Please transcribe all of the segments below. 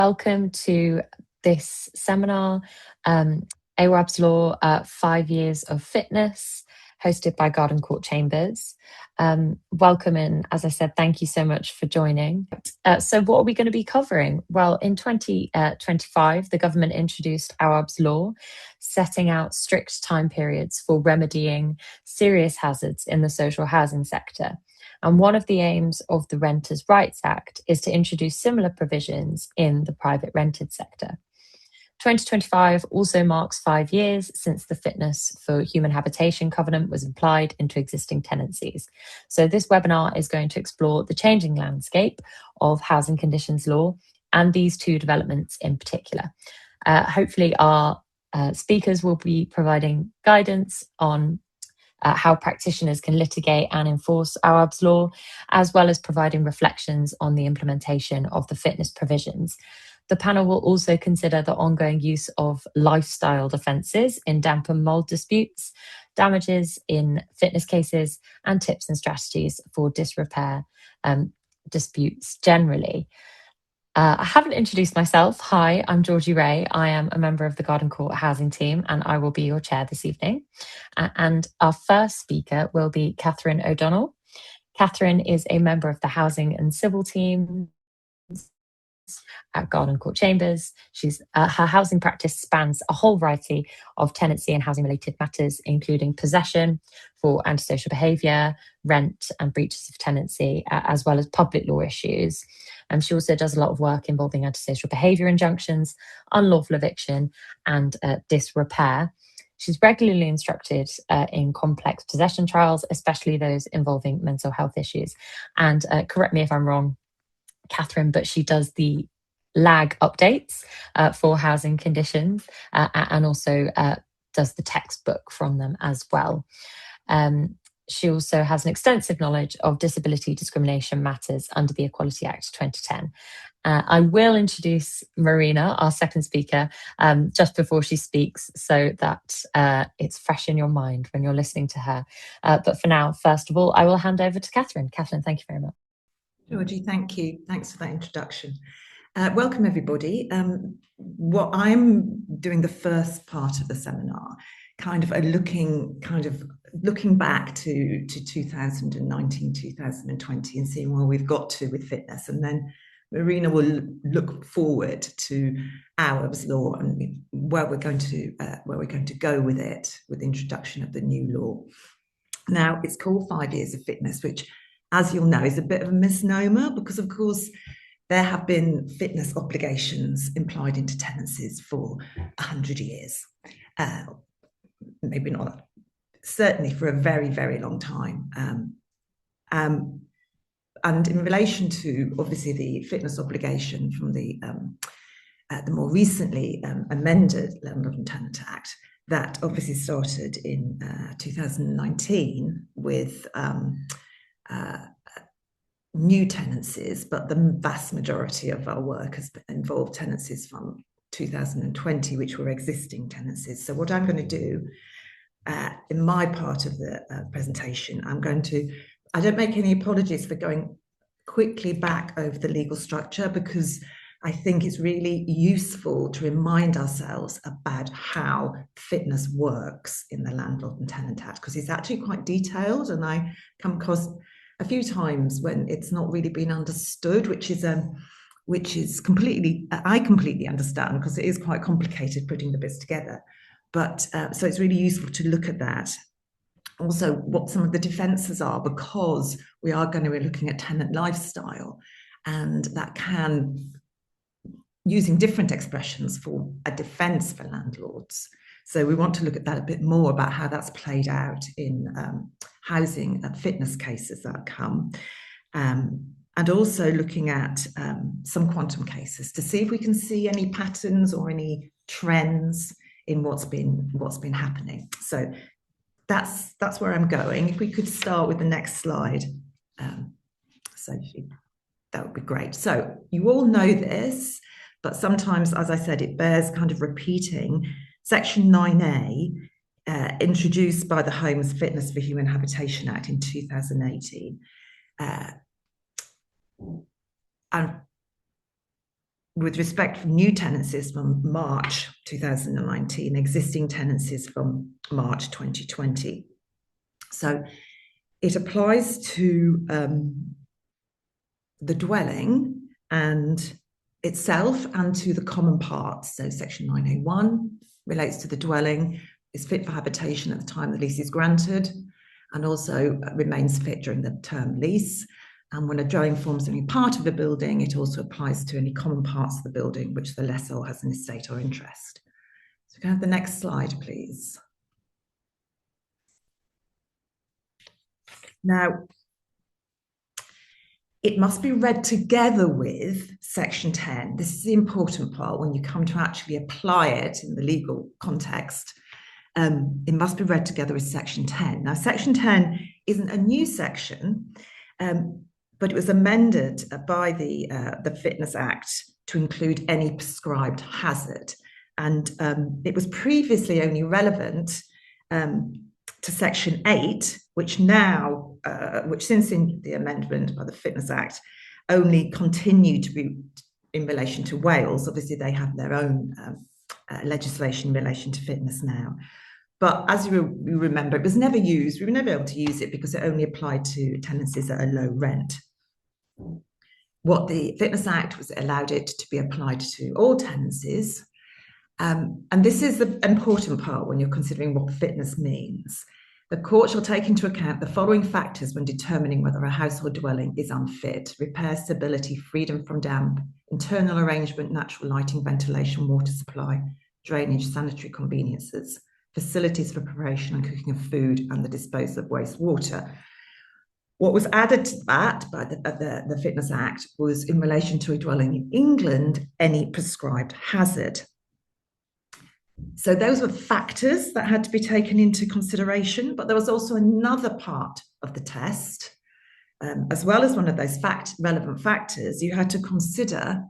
Welcome to this seminar, Awaab's Law, 5 Years of Fitness, hosted by Garden Court Chambers. Welcome, and as I said, thank you so much for joining. So what are we going to be covering? Well, in 2025, the government introduced Awaab's Law, setting out strict time periods for remedying serious hazards in the social housing sector. And one of the aims of the Renters' Rights Act is to introduce similar provisions in the private rented sector. 2025 also marks 5 years since the Fitness for Human Habitation Covenant was applied into existing tenancies. So this webinar is going to explore the changing landscape of housing conditions law and these two developments in particular. Hopefully our speakers will be providing guidance on how practitioners can litigate and enforce Awaab's Law, as well as providing reflections on the implementation of the fitness provisions. The panel will also consider the ongoing use of lifestyle defences in damp and mould disputes, damages in fitness cases, and tips and strategies for disrepair disputes generally. I haven't introduced myself. Hi, I'm Georgie Rea. I am a member of the Garden Court Housing team, and I will be your chair this evening. And our first speaker will be Catherine O'Donnell. Catherine is a member of the Housing and Civil team at Garden Court Chambers. Her housing practice spans a whole variety of tenancy and housing related matters, including possession for antisocial behaviour, rent and breaches of tenancy, as well as public law issues. She also does a lot of work involving antisocial behaviour injunctions, unlawful eviction and disrepair. She's regularly instructed in complex possession trials, especially those involving mental health issues. And correct me if I'm wrong, Catherine, but she does the lag updates for housing conditions and also does the textbook from them as well. She also has an extensive knowledge of disability discrimination matters under the Equality Act 2010. I will introduce Marina, our second speaker, just before she speaks so that it's fresh in your mind when you're listening to her. But for now, first of all, I will hand over to Catherine. Catherine, thank you very much. Georgie, thank you. Thanks for that introduction. Welcome, everybody. What I'm doing the first part of the seminar, looking back to 2019, 2020 and seeing where we've got to with fitness. And then Marina will look forward to Awaab's Law and where we're going to go with it, with the introduction of the new law. Now, it's called 5 Years of Fitness, which, as you'll know, is a bit of a misnomer because, of course, there have been fitness obligations implied into tenancies for 100 years. Maybe not, certainly for a very, very long time. And in relation to, obviously, the fitness obligation from the more recently amended Landlord and Tenant Act, that obviously started in 2019 with new tenancies, but the vast majority of our work has involved tenancies from 2020, which were existing tenancies. So what I'm going to do in my part of the presentation, I don't make any apologies for going quickly back over the legal structure, because I think it's really useful to remind ourselves about how fitness works in the Landlord and Tenant Act, because it's actually quite detailed, and I come across a few times when it's not really been understood, which is completely, I completely understand, because it is quite complicated putting the bits together. But so it's really useful to look at that. Also, what some of the defences are, because we are going to be looking at tenant lifestyle, and that can, using different expressions, for a defence for landlords. So we want to look at that a bit more, about how that's played out in housing fitness cases that come, and also looking at some quantum cases to see if we can see any patterns or any trends in what's been happening. So that's where I'm going. If we could start with the next slide, Sophie, that would be great. So you all know this, but sometimes, as I said, it bears kind of repeating. Section 9A, introduced by the Homes Fitness for Human Habitation Act in 2018, and with respect to new tenancies from March 2019, existing tenancies from March 2020. So it applies to the dwelling and itself and to the common parts. So section 901 relates to the dwelling, is fit for habitation at the time the lease is granted, and also remains fit during the term lease. And when a dwelling forms only part of a building, it also applies to any common parts of the building which the lessor has an estate or interest. So we can have the next slide, please. Now, it must be read together with section 10. This is the important part when you come to actually apply it in the legal context. It must be read together with section 10. Now, section 10 isn't a new section, but it was amended by the Fitness Act to include any prescribed hazard. And it was previously only relevant to section 8, which now, which since the amendment by the Fitness Act, only continued to be in relation to Wales. Obviously, they have their own legislation in relation to fitness now. But as you remember, it was never used. We were never able to use it because it only applied to tenancies at a low rent. What the Fitness Act was, allowed it to be applied to all tenancies. And this is the important part when you're considering what fitness means. The court shall take into account the following factors when determining whether a house or dwelling is unfit: repair, stability, freedom from damp, internal arrangement, natural lighting, ventilation, water supply, drainage, sanitary conveniences, facilities for preparation and cooking of food, and the disposal of wastewater. What was added to that by the Fitness Act was, in relation to a dwelling in England, any prescribed hazard. So those were factors that had to be taken into consideration, but there was also another part of the test. As well as one of those relevant factors, you had to consider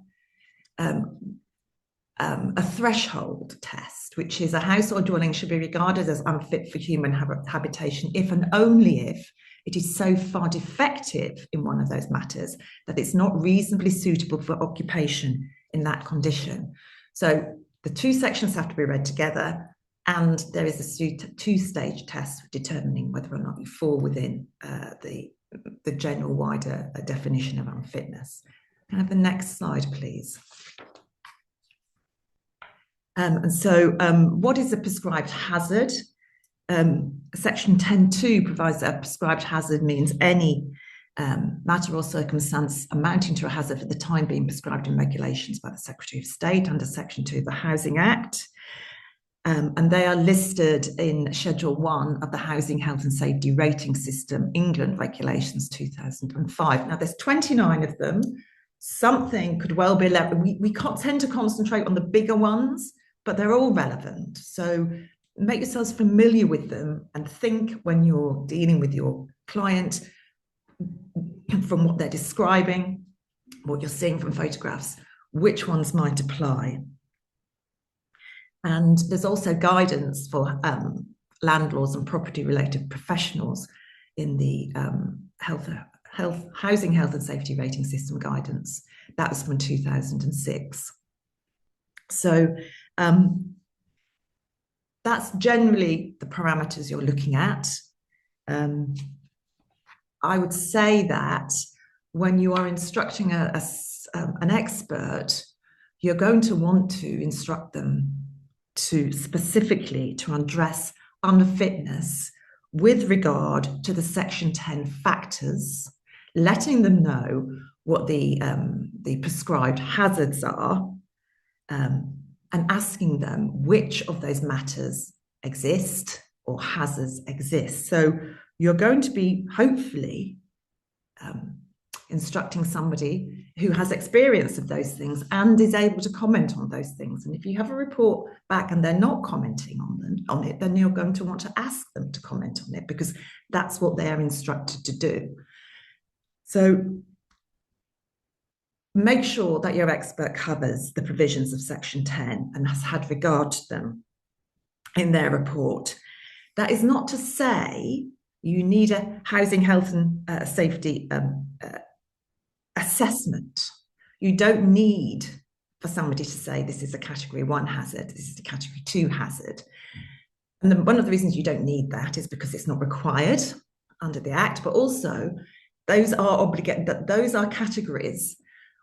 a threshold test, which is a house or dwelling should be regarded as unfit for human habitation if and only if it is so far defective in one of those matters that it's not reasonably suitable for occupation in that condition. So the two sections have to be read together, and there is a two-stage test for determining whether or not you fall within the general wider definition of unfitness. Can I have the next slide, please? And so what is a prescribed hazard? Section 10.2 provides that a prescribed hazard means any matter or circumstance amounting to a hazard for the time being prescribed in regulations by the Secretary of State under Section 2 of the Housing Act. And they are listed in Schedule 1 of the Housing Health and Safety Rating System, England Regulations 2005. Now, there's 29 of them. Something could well be 11. We tend to concentrate on the bigger ones, but they're all relevant. So make yourselves familiar with them and think, when you're dealing with your client, from what they're describing, what you're seeing from photographs, which ones might apply. And there's also guidance for landlords and property-related professionals in the Housing Health and Safety Rating System guidance. That was from 2006. So that's generally the parameters you're looking at. I would say that when you are instructing an expert, you're going to want to instruct them to specifically to address unfitness with regard to the Section 10 factors, letting them know what the prescribed hazards are, and asking them which of those matters exist or hazards exist. So you're going to be hopefully instructing somebody who has experience of those things and is able to comment on those things. And if you have a report back and they're not commenting on it, then you're going to want to ask them to comment on it, because that's what they are instructed to do. So make sure that your expert covers the provisions of Section 10 and has had regard to them in their report. That is not to say you need a housing health and safety assessment. You don't need for somebody to say this is a category 1 hazard, this is a category 2 hazard. And one of the reasons you don't need that is because it's not required under the Act, but also those are categories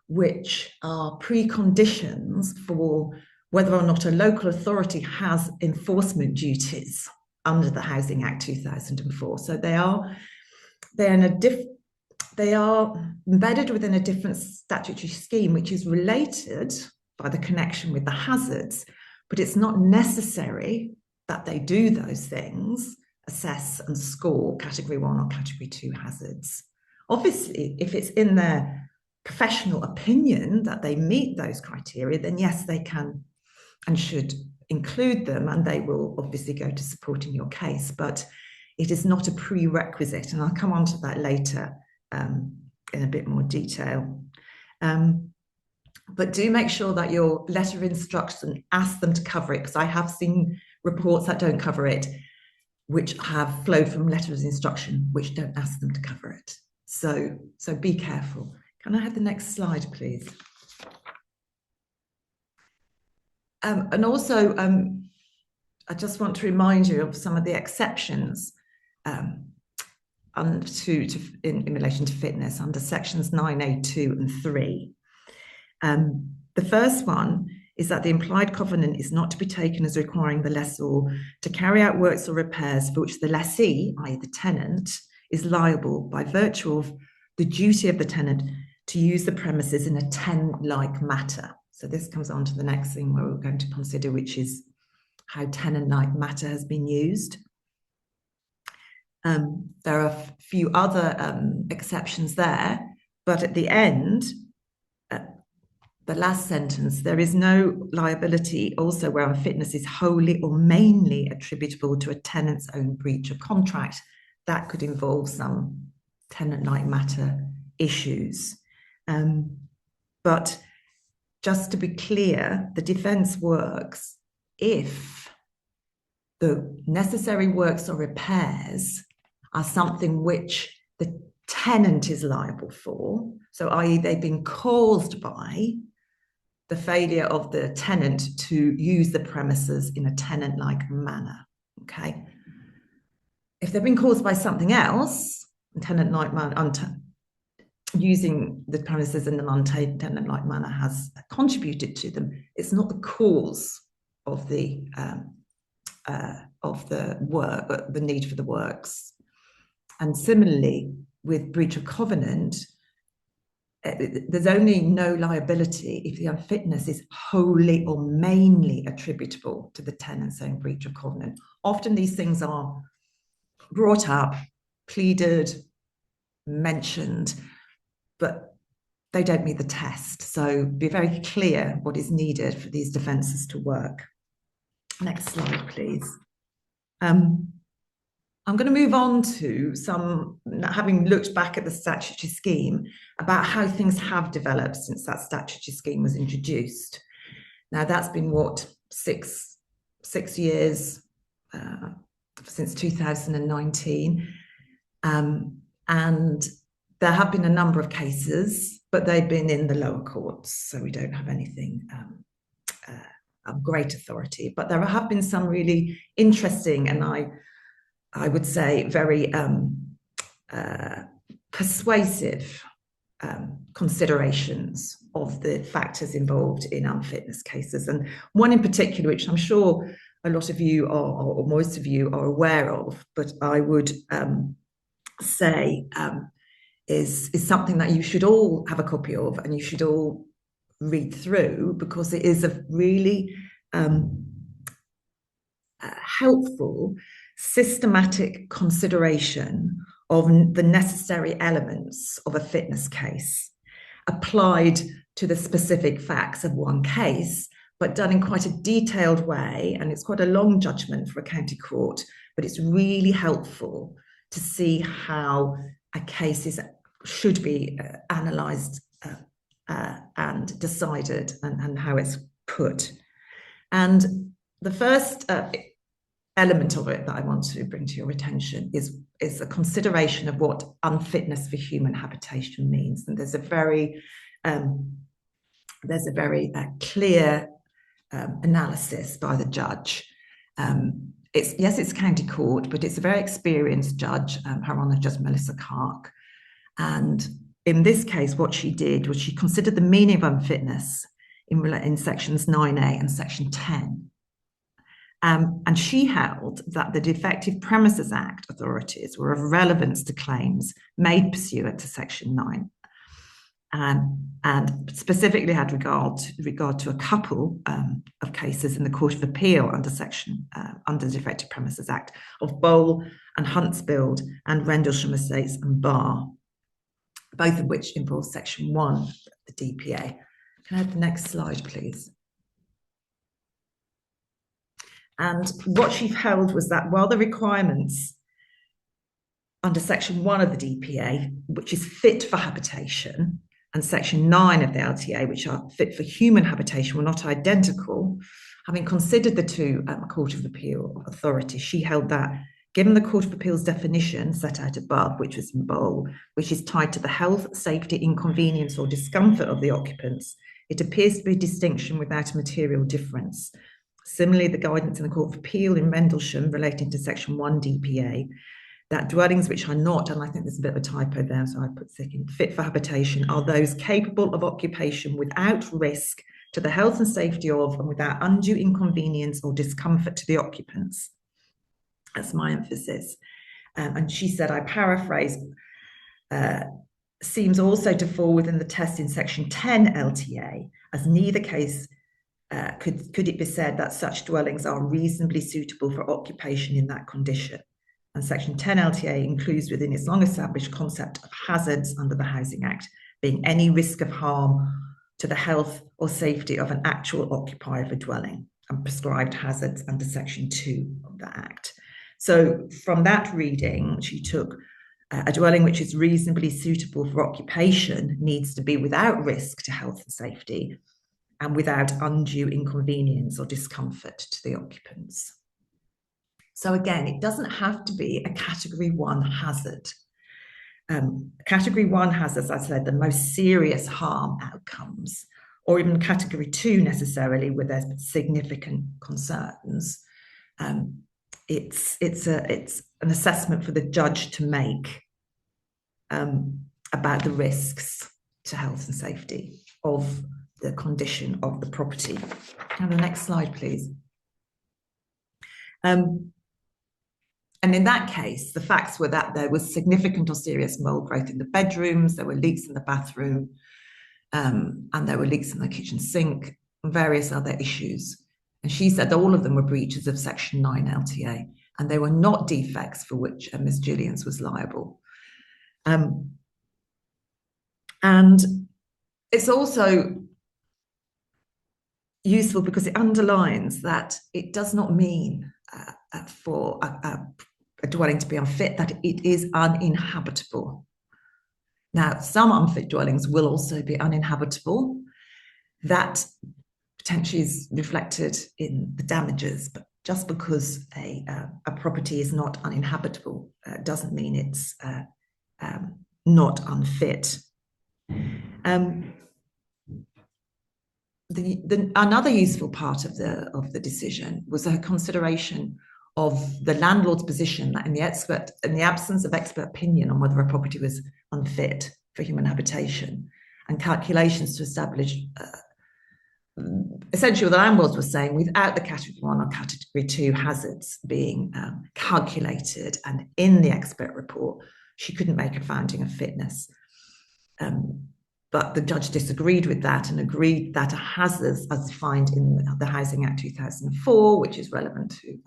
which are preconditions for whether or not a local authority has enforcement duties under the Housing Act 2004. So they are embedded within a different statutory scheme, which is related by the connection with the hazards, but it's not necessary that they do those things, assess and score category 1 or category 2 hazards. Obviously, if it's in their professional opinion that they meet those criteria, then yes, they can and should include them, and they will obviously go to supporting your case, but it is not a prerequisite, and I'll come on to that later in a bit more detail. But do make sure that your letter of instruction asks them to cover it, because I have seen reports that don't cover it, which have flowed from letters of instruction, which don't ask them to cover it. So be careful. Can I have the next slide, please? And also, I just want to remind you of some of the exceptions in relation to fitness under sections 9A2 and 3. The first one is that the implied covenant is not to be taken as requiring the lessor to carry out works or repairs for which the lessee, i.e. the tenant, is liable by virtue of the duty of the tenant to use the premises in a tenant-like matter. So this comes on to the next thing where we're going to consider, which is how tenant-like matter has been used. There are a few other exceptions there, but at the end, the last sentence, there is no liability also where unfitness is wholly or mainly attributable to a tenant's own breach of contract. That could involve some tenant-like matter issues. But just to be clear, the defence works if the necessary works or repairs are something which the tenant is liable for, so i.e. they've been caused by the failure of the tenant to use the premises in a tenant-like manner, okay? If they've been caused by something else, tenant-like manner, using the premises in an untenant-like manner has contributed to them, it's not the cause of the work, the need for the works. And similarly, with breach of covenant, there's only no liability if the unfitness is wholly or mainly attributable to the tenant's own breach of covenant. Often these things are brought up, pleaded, mentioned, but they don't meet the test. So be very clear what is needed for these defences to work. Next slide, please. I'm going to move on to some, having looked back at the statutory scheme, about how things have developed since that statutory scheme was introduced. Now that's been what, six years since 2019, and there have been a number of cases, but they've been in the lower courts, so we don't have anything of great authority. But there have been some really interesting, and I would say very persuasive considerations of the factors involved in unfitness cases. And one in particular, which I'm sure a lot of you are, or most of you are aware of, but I would say is something that you should all have a copy of and you should all read through, because it is a really helpful systematic consideration of the necessary elements of a fitness case applied to the specific facts of one case, but done in quite a detailed way. And it's quite a long judgment for a county court, but it's really helpful to see how a case should be analysed and decided, and how it's put. And the first element of it that I want to bring to your attention is a consideration of what unfitness for human habitation means. And there's a very there's a very clear analysis by the judge. It's county court, but it's a very experienced judge, Her Honour Judge Melissa Clark. And in this case, what she did was she considered the meaning of unfitness in sections 9A and section 10. And she held that the Defective Premises Act authorities were of relevance to claims made pursuant to section 9. And specifically had regard to a couple of cases in the Court of Appeal under the Defective Premises Act of Bowl and Huntsfield and Rendlesham Estates and Bar, both of which involve section 1 of the DPA. Can I have the next slide, please? And what she held was that while the requirements under section 1 of the DPA, which is fit for habitation, and section 9 of the LTA, which are fit for human habitation, were not identical, having considered the two Court of Appeal authorities, she held that given the Court of Appeal's definition set out above, which was in bold, which is tied to the health, safety, inconvenience or discomfort of the occupants, it appears to be a distinction without a material difference. Similarly, the guidance in the Court of Appeal in Rendlesham relating to section 1 DPA, that dwellings which are not, and I think there's a bit of a typo there, so I put second, fit for habitation, are those capable of occupation without risk to the health and safety of and without undue inconvenience or discomfort to the occupants. That's my emphasis. And she said, I paraphrase, seems also to fall within the test in section 10 LTA, as neither case could it be said that such dwellings are reasonably suitable for occupation in that condition. And section 10 LTA includes within its long-established concept of hazards under the Housing Act being any risk of harm to the health or safety of an actual occupier of a dwelling, and prescribed hazards under section 2 of the Act. So from that reading, she took a dwelling which is reasonably suitable for occupation needs to be without risk to health and safety and without undue inconvenience or discomfort to the occupants. So again, it doesn't have to be a category 1 hazard. Category 1 has, as I said, the most serious harm outcomes, or even category 2 necessarily, where there's significant concerns. It's an assessment for the judge to make about the risks to health and safety of the condition of the property. And the next slide, please. And in that case, the facts were that there was significant or serious mould growth in the bedrooms, there were leaks in the bathroom, and there were leaks in the kitchen sink, and various other issues. And she said that all of them were breaches of section 9 LTA, and they were not defects for which Ms. Gillians was liable. And it's also useful because it underlines that it does not mean for a dwelling to be unfit that it is uninhabitable. Now, some unfit dwellings will also be uninhabitable. That potentially is reflected in the damages, but just because a property is not uninhabitable doesn't mean it's not unfit. Another useful part of the decision was a consideration of the landlord's position that in the absence of expert opinion on whether a property was unfit for human habitation, and calculations to establish essentially what the landlords were saying, without the category 1 or category 2 hazards being calculated and in the expert report, she couldn't make a finding of fitness. But the judge disagreed with that and agreed that a hazard, as defined in the Housing Act 2004, which is relevant to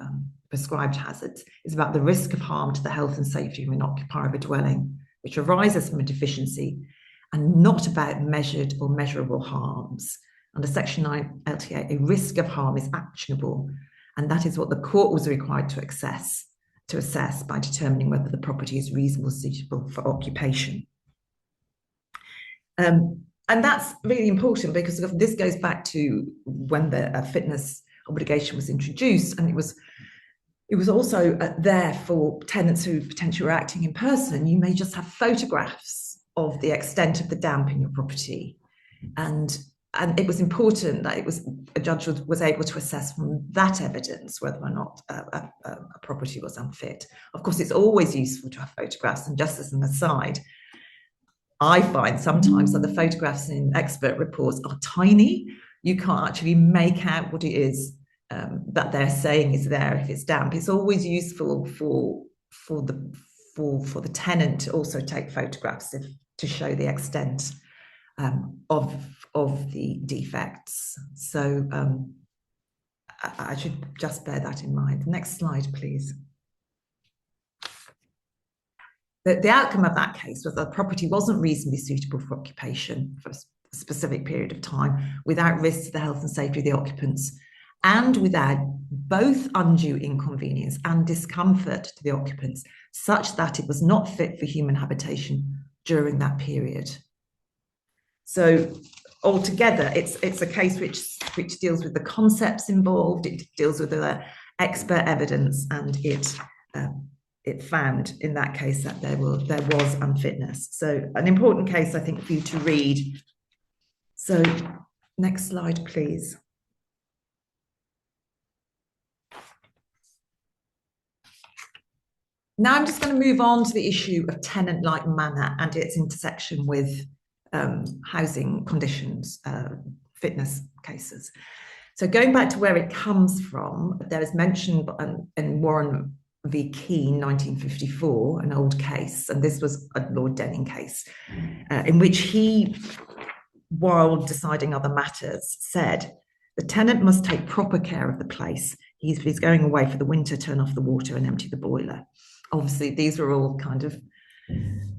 prescribed hazards, is about the risk of harm to the health and safety of an occupier of a dwelling, which arises from a deficiency, and not about measured or measurable harms. Under Section 9 LTA, a risk of harm is actionable, and that is what the court was required to assess by determining whether the property is reasonably suitable for occupation. And that's really important because this goes back to when the fitness obligation was introduced, and it was also there for tenants who potentially were acting in person. You may just have photographs of the extent of the damp in your property, and and it was important that a judge was able to assess from that evidence whether or not a property was unfit. Of course, it's always useful to have photographs, and just as an aside, I find sometimes that the photographs in expert reports are tiny. You can't actually make out what it is that they're saying is there if it's damp. It's always useful for the tenant to also take photographs to show the extent of the defects. So I should just bear that in mind. Next slide, please. The outcome of that case was that the property wasn't reasonably suitable for occupation for a specific period of time without risk to the health and safety of the occupants, and without both undue inconvenience and discomfort to the occupants, such that it was not fit for human habitation during that period. So altogether, it's a case which deals with the concepts involved, it deals with the expert evidence, and it found in that case that there was unfitness. So an important case, I think, for you to read. So next slide, please. Now I'm just going to move on to the issue of tenant-like manner and its intersection with housing conditions, fitness cases. So going back to where it comes from, there is mention in Warren v. Keane, 1954, an old case, and this was a Lord Denning case, in which he, while deciding other matters, said, the tenant must take proper care of the place. He's going away for the winter, turn off the water and empty the boiler. Obviously, these were all kind of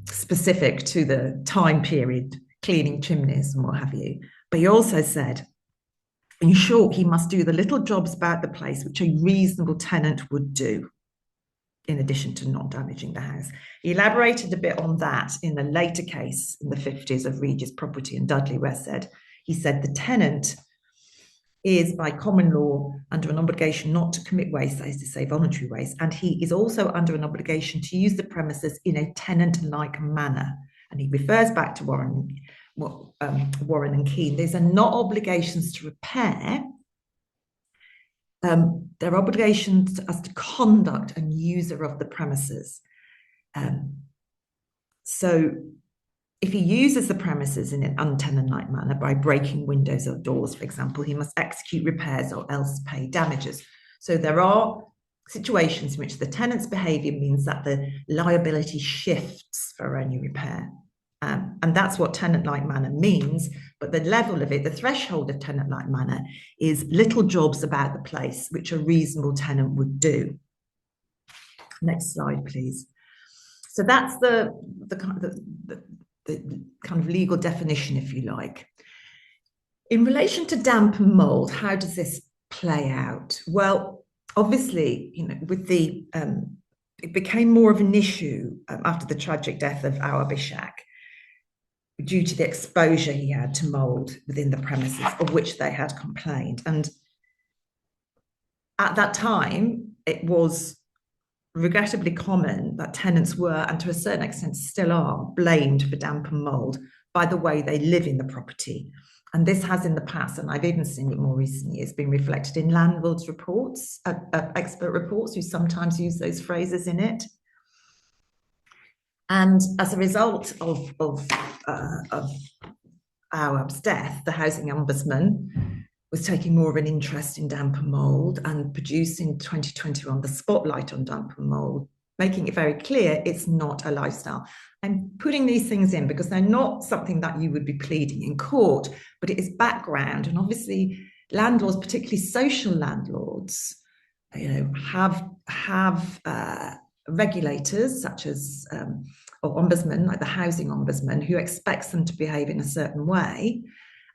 specific to the time period, cleaning chimneys and what have you. But he also said, in short, he must do the little jobs about the place which a reasonable tenant would do, in addition to not damaging the house. He elaborated a bit on that in a later case in the 50s of Regis Property in Dudley, where he said the tenant is by common law under an obligation not to commit waste, that is to say voluntary waste, and he is also under an obligation to use the premises in a tenant-like manner. And he refers back to Warren and Keane. These are not obligations to repair. They're obligations as to conduct and user of the premises. So if he uses the premises in an untenant-like manner by breaking windows or doors, for example, he must execute repairs or else pay damages. So there are situations in which the tenant's behaviour means that the liability shifts for any repair. And that's what tenant-like manner means. But the level of it, the threshold of tenant-like manner, is little jobs about the place which a reasonable tenant would do. Next slide, please. So that's the kind of legal definition, if you like. In relation to damp and mould, how does this play out? Well, obviously, with it became more of an issue after the tragic death of Awaab due to the exposure he had to mould within the premises, of which they had complained. And at that time, it was regrettably common that tenants were, and to a certain extent still are, blamed for damp and mould by the way they live in the property. And this has in the past, and I've even seen it more recently, it's been reflected in landlords' reports, expert reports, who sometimes use those phrases in it. And as a result of Awaab's death, the Housing Ombudsman was taking more of an interest in damp and mould and producing 2021 the spotlight on damp and mould, making it very clear it's not a lifestyle. I'm putting these things in because they're not something that you would be pleading in court, but it is background. And obviously landlords, particularly social landlords, have regulators such as or ombudsman, like the Housing Ombudsman, who expects them to behave in a certain way.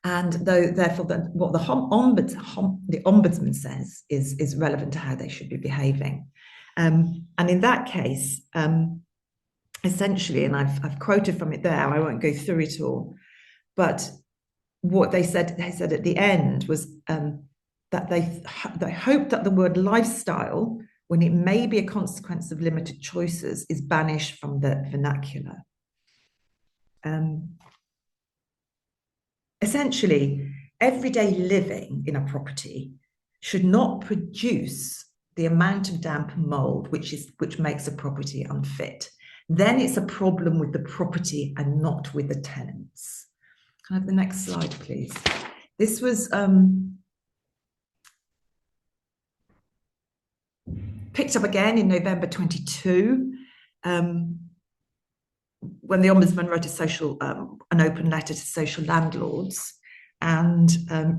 And therefore, what the ombudsman says is relevant to how they should be behaving. And in that case, essentially, and I've quoted from it there, I won't go through it all, but what they said at the end was that they hoped that the word lifestyle, when it may be a consequence of limited choices, is banished from the vernacular. Essentially, everyday living in a property should not produce the amount of damp and mold which makes a property unfit. Then it's a problem with the property and not with the tenants. Can I have the next slide, please? This was picked up again in November 22, when the Ombudsman wrote an open letter to social landlords, and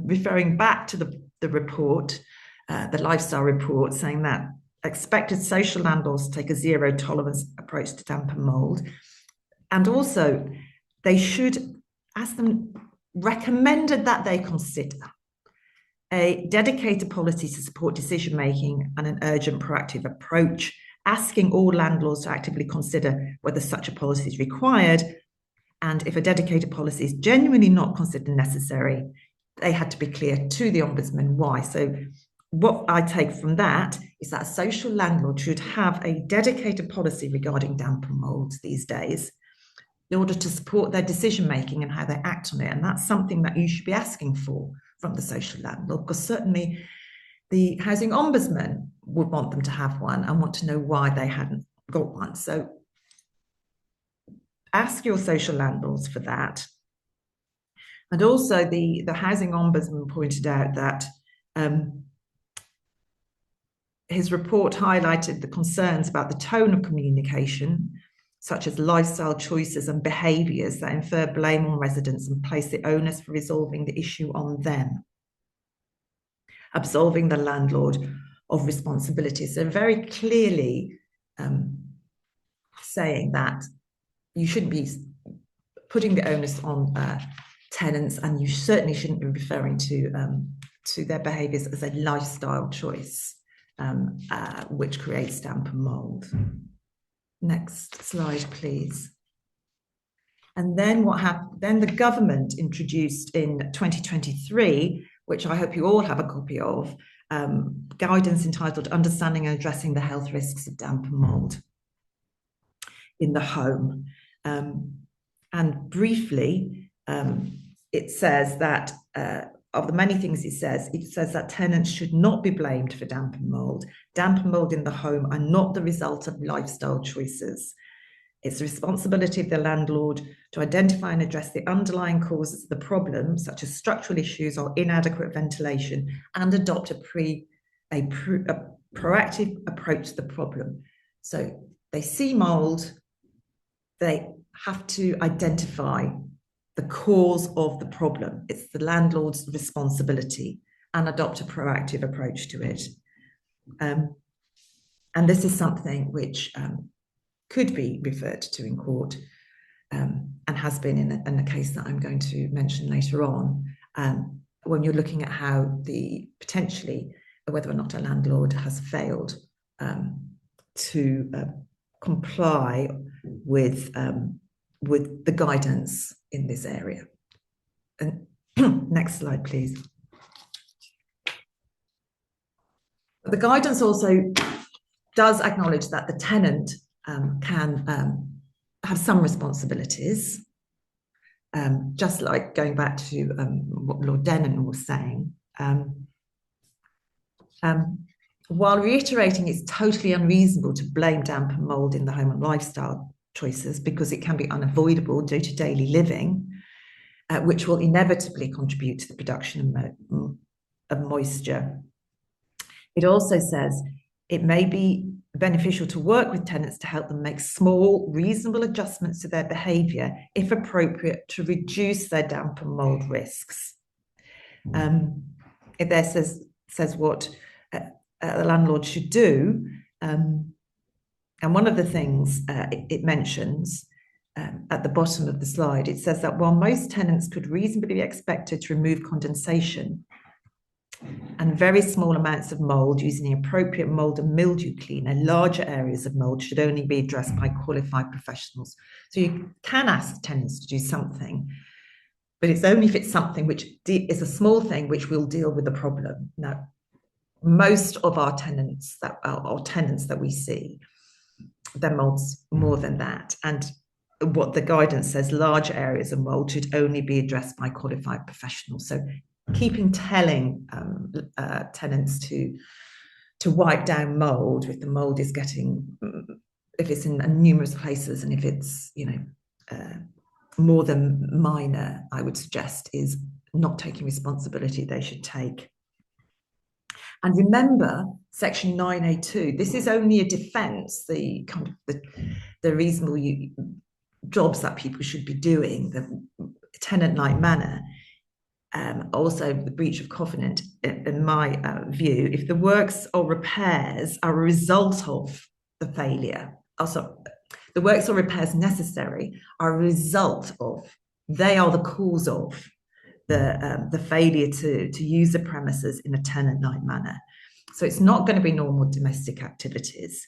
referring back to the report, the lifestyle report, saying that expected social landlords take a zero tolerance approach to damp and mould, and also they should ask them, recommended that they consider a dedicated policy to support decision making and an urgent proactive approach, asking all landlords to actively consider whether such a policy is required, and if a dedicated policy is genuinely not considered necessary, they had to be clear to the Ombudsman why. So what I take from that is that a social landlord should have a dedicated policy regarding damp and mould these days in order to support their decision making and how they act on it. And that's something that you should be asking for from the social landlord, because certainly the Housing Ombudsman would want them to have one and want to know why they hadn't got one. So ask your social landlords for that. And also the Housing Ombudsman pointed out that his report highlighted the concerns about the tone of communication, such as lifestyle choices and behaviours that infer blame on residents and place the onus for resolving the issue on them, absolving the landlord of responsibility. So very clearly saying that you shouldn't be putting the onus on tenants, and you certainly shouldn't be referring to their behaviours as a lifestyle choice, which creates damp and mould. Next slide, please. And then what happened? Then the government introduced in 2023, which I hope you all have a copy of, guidance entitled Understanding and Addressing the Health Risks of Damp and Mould in the Home. And briefly, it says that of the many things it says that tenants should not be blamed for damp and mould. Damp and mould in the home are not the result of lifestyle choices. It's the responsibility of the landlord to identify and address the underlying causes of the problem, such as structural issues or inadequate ventilation, and adopt a proactive approach to the problem. So they see mould, they have to identify the cause of the problem. It's the landlord's responsibility, and adopt a proactive approach to it. And this is something which could be referred to in court, and has been in a case that I'm going to mention later on, when you're looking at how potentially whether or not a landlord has failed to comply with the guidance in this area. And next slide, please. The guidance also does acknowledge that the tenant can have some responsibilities, just like going back to what Lord Dennon was saying. While reiterating it's totally unreasonable to blame damp and mould in the home and lifestyle choices, because it can be unavoidable due to daily living, which will inevitably contribute to the production of moisture. It also says it may be beneficial to work with tenants to help them make small, reasonable adjustments to their behaviour, if appropriate, to reduce their damp and mould risks. It there says what the landlord should do, and one of the things it mentions at the bottom of the slide, it says that while most tenants could reasonably be expected to remove condensation and very small amounts of mould using the appropriate mould and mildew cleaner, larger areas of mould should only be addressed by qualified professionals. So you can ask tenants to do something, but it's only if it's something which is a small thing which will deal with the problem. Now, most of our tenants that we see, their mould's more than that. And what the guidance says, large areas of mould should only be addressed by qualified professionals. So keeping telling tenants to wipe down mould if the mould is getting, if it's in numerous places, and if it's, you know, more than minor, I would suggest is not taking responsibility they should take. And remember, Section 9A2, this is only a defence, the kind of the reasonable jobs that people should be doing, the tenant-like manner. Also, the breach of covenant, in my view, if the works or repairs are a result of the failure, also the works or repairs necessary are a result of, they are the cause of the failure to use the premises in a tenant-like manner. So it's not going to be normal domestic activities.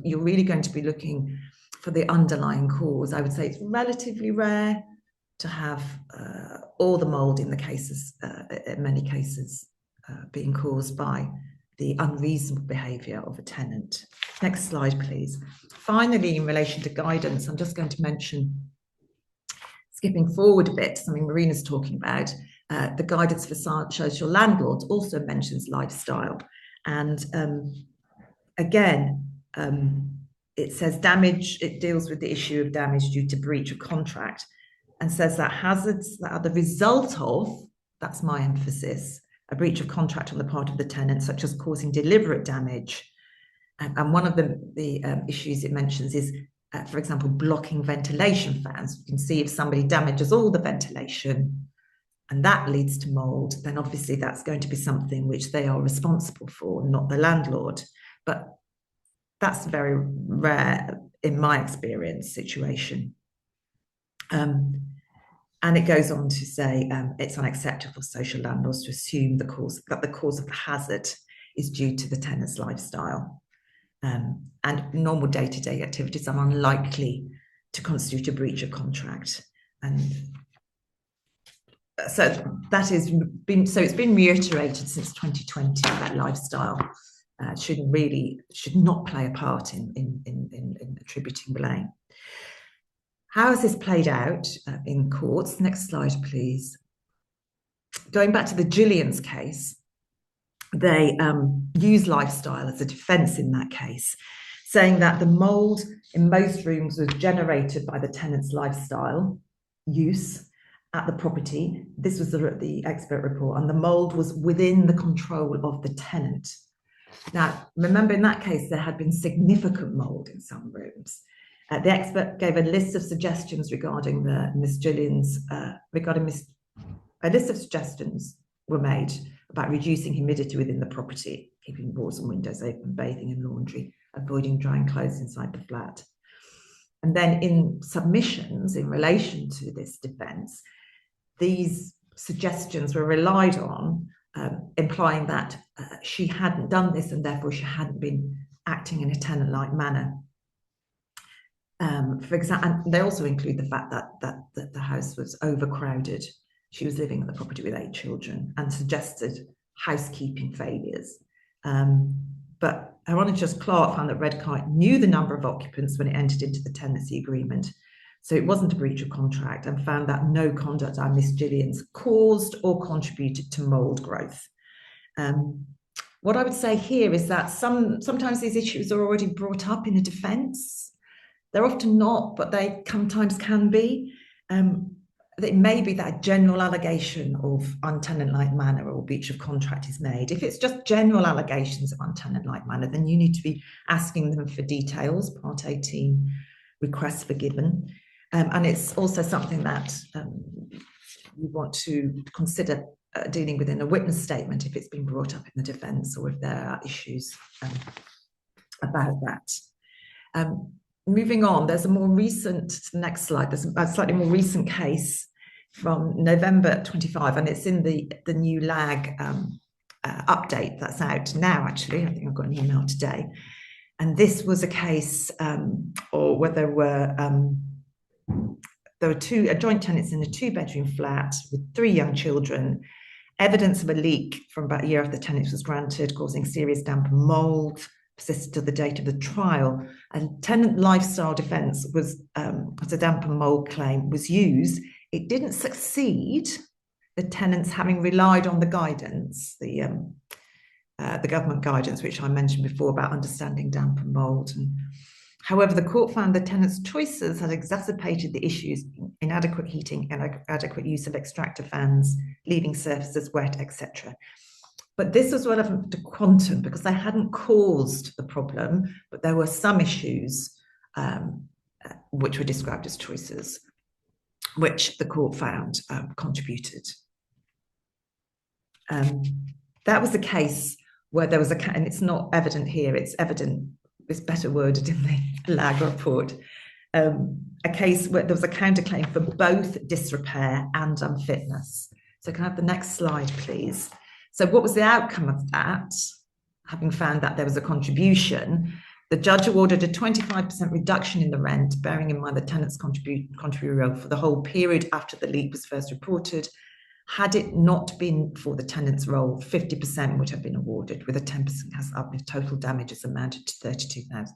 You're really going to be looking for the underlying cause. I would say it's relatively rare to have all the mould in the cases, in many cases, being caused by the unreasonable behaviour of a tenant. Next slide, please. Finally, in relation to guidance, I'm just going to mention, skipping forward a bit, something Marina's talking about, the guidance for social landlords also mentions lifestyle. And again, it says damage, it deals with the issue of damage due to breach of contract, and says that hazards that are the result of, that's my emphasis, a breach of contract on the part of the tenant, such as causing deliberate damage. And one of the issues it mentions is, for example, blocking ventilation fans. You can see if somebody damages all the ventilation and that leads to mould, then obviously that's going to be something which they are responsible for, not the landlord. But that's very rare, in my experience, situation. And it goes on to say it's unacceptable for social landlords to assume the cause of the hazard is due to the tenant's lifestyle. And normal day-to-day activities are unlikely to constitute a breach of contract. And so that is it's been reiterated since 2020 that lifestyle should not play a part in attributing blame. How has this played out in courts? Next slide, please. Going back to the Gillians case, they used lifestyle as a defence in that case, saying that the mould in most rooms was generated by the tenant's lifestyle use at the property. This was the expert report, and the mould was within the control of the tenant. Now, remember in that case, there had been significant mould in some rooms. The expert gave a list of suggestions regarding Miss Gillians, a list of suggestions were made about reducing humidity within the property, keeping doors and windows open, bathing and laundry, avoiding drying clothes inside the flat. And then in submissions in relation to this defence, these suggestions were relied on, implying that she hadn't done this and therefore she hadn't been acting in a tenant-like manner. For example, and they also include the fact that the house was overcrowded. She was living in the property with 8 children, and suggested housekeeping failures. But Hieronymus Clark found that Redkite knew the number of occupants when it entered into the tenancy agreement, so it wasn't a breach of contract, and found that no conduct by Miss Gillians caused or contributed to mould growth. What I would say here is that sometimes these issues are already brought up in a defence. They're often not, but they sometimes can be. It may be that a general allegation of untenant-like manner or breach of contract is made. If it's just general allegations of untenant-like manner, then you need to be asking them for details, Part 18 requests for given. And it's also something that you want to consider dealing with in a witness statement if it's been brought up in the defence or if there are issues about that. Moving on, there's a more recent, next slide, there's a slightly more recent case from November 25, and it's in the new LAG update that's out now, actually. I think I've got an email today. And this was a case where there were two joint tenants in a 2-bedroom flat with 3 young children. Evidence of a leak from about a year after the tenancy was granted, causing serious damp and mould, persisted to the date of the trial. And tenant lifestyle defence was, as a damp and mould claim was used. It didn't succeed the tenants having relied on the guidance, the government guidance, which I mentioned before about understanding damp and mould. And however, the court found the tenants' choices had exacerbated the issues: inadequate heating, inadequate use of extractor fans, leaving surfaces wet, etc. But this was relevant to quantum because they hadn't caused the problem, but there were some issues which were described as choices, which the court found contributed. That was the case where there was and it's not evident here, it's evident, it's better worded in the lag report, a case where there was a counterclaim for both disrepair and unfitness. So can I have the next slide, please? So what was the outcome of that? Having found that there was a contribution, the judge awarded a 25% reduction in the rent, bearing in mind the tenant's contributory role for the whole period after the leak was first reported. Had it not been for the tenant's role, 50% would have been awarded, with a 10% uplift. Total damages amounted to 32,000.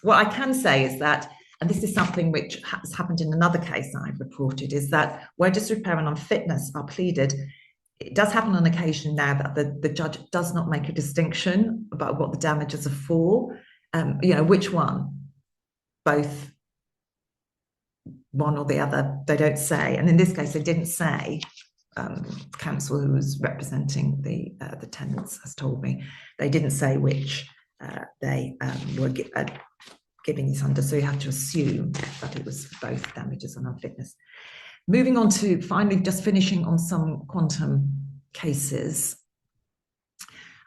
What I can say is that, and this is something which has happened in another case I've reported, is that where disrepair and unfitness are pleaded, it does happen on occasion now that the judge does not make a distinction about what the damages are for. Which one? Both, one or the other, they don't say. And in this case, they didn't say. Counsel who was representing the tenants has told me they didn't say which they were giving this under, so you have to assume that it was both damages and unfitness. Moving on to finally just finishing on some quantum cases.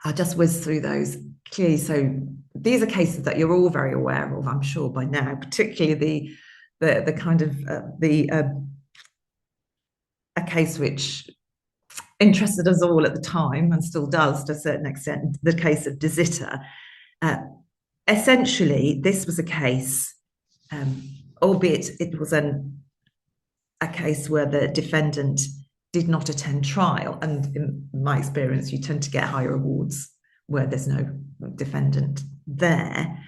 I'll just whiz through those clearly. So these are cases that you're all very aware of, I'm sure, by now, particularly the kind of a case which interested us all at the time and still does to a certain extent, the case of De Zitter. Essentially, this was a case, albeit it was a case where the defendant did not attend trial. And in my experience, you tend to get higher awards where there's no defendant there,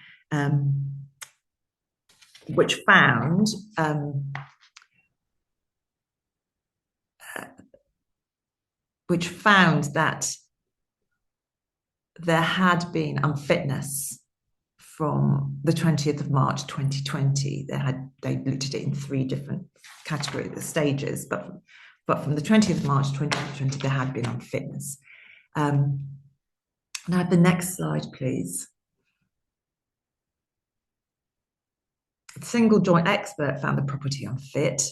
which found that there had been unfitness from the 20th of March 2020. They looked at it in 3 different categories, stages, but from the 20th of March 2020, there had been unfitness. Now, the next slide, please. The single joint expert found the property unfit.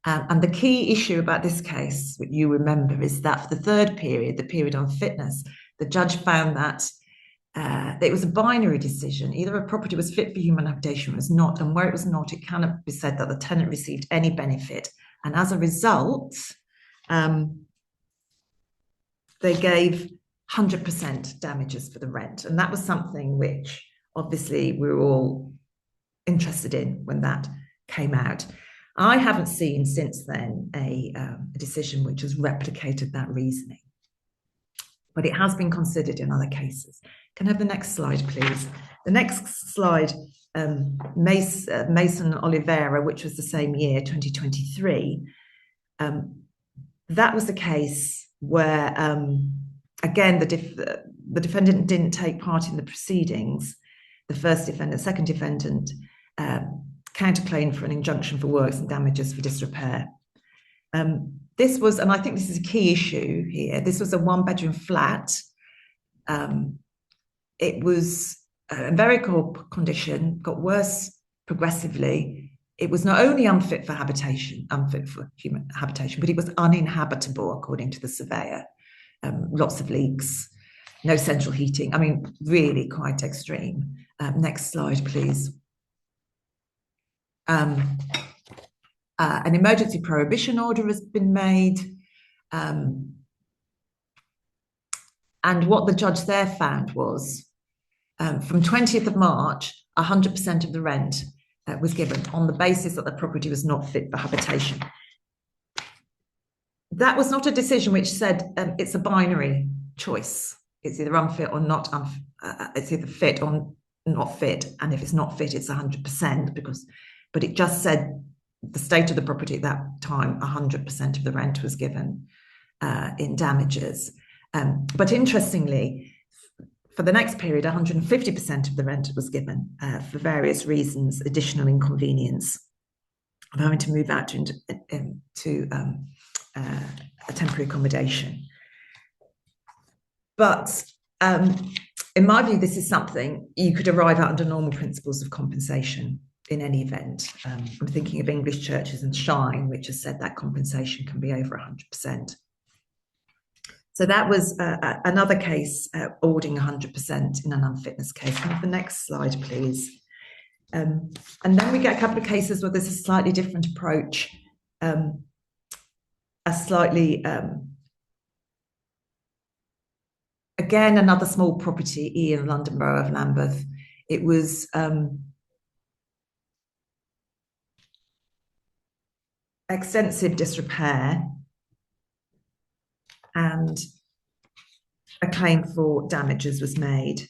And the key issue about this case, that you remember, is that for the third period, the period on fitness, the judge found that it was a binary decision. Either a property was fit for human habitation or it was not, and where it was not, it cannot be said that the tenant received any benefit. And as a result, they gave 100% damages for the rent. And that was something which obviously we were all interested in when that came out. I haven't seen since then a decision which has replicated that reasoning, but it has been considered in other cases. Can I have the next slide, please? The next slide, Mason Oliveira, which was the same year, 2023. That was the case where, again, the defendant didn't take part in the proceedings. The first defendant, second defendant, counterclaimed for an injunction for works and damages for disrepair. This was, and I think this is a key issue here, this was a 1-bedroom flat. It was in very poor condition, got worse progressively. It was not only unfit for human habitation, but it was uninhabitable, according to the surveyor. Lots of leaks, no central heating. I mean, really quite extreme. Next slide, please. An emergency prohibition order has been made. And what the judge there found was, from 20th of March, 100% of the rent was given on the basis that the property was not fit for habitation. That was not a decision which said it's a binary choice. It's either unfit or not, it's either fit or not fit. And if it's not fit, it's 100% but it just said the state of the property at that time, 100% of the rent was given in damages. But interestingly, for the next period, 150% of the rent was given for various reasons, additional inconvenience of having to move out to a temporary accommodation. But in my view, this is something you could arrive at under normal principles of compensation in any event. I'm thinking of English churches and Shine, which has said that compensation can be over 100%. So that was another case awarding 100% in an unfitness case. Can I have the next slide, please? And then we get a couple of cases where there's a slightly different approach, again, another small property, in London Borough of Lambeth. It was extensive disrepair and a claim for damages was made.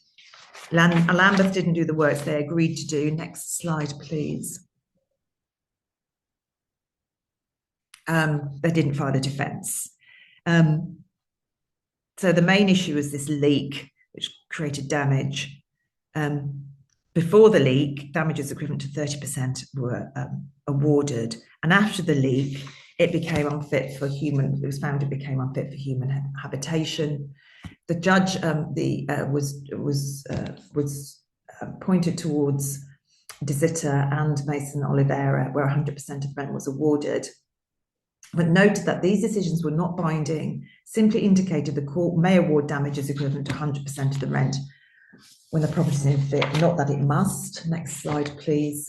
Lambeth didn't do the works they agreed to do. Next slide, please. They didn't file a defence. So the main issue was this leak, which created damage. Before the leak, damages equivalent to 30% were awarded. And after the leak, it became unfit for human, it was found it became unfit for human habitation. The judge was pointed towards Disita and Mason Oliveira, where 100% of rent was awarded, but noted that these decisions were not binding, simply indicated the court may award damages equivalent to 100% of the rent when the property is unfit, not that it must. Next slide, please.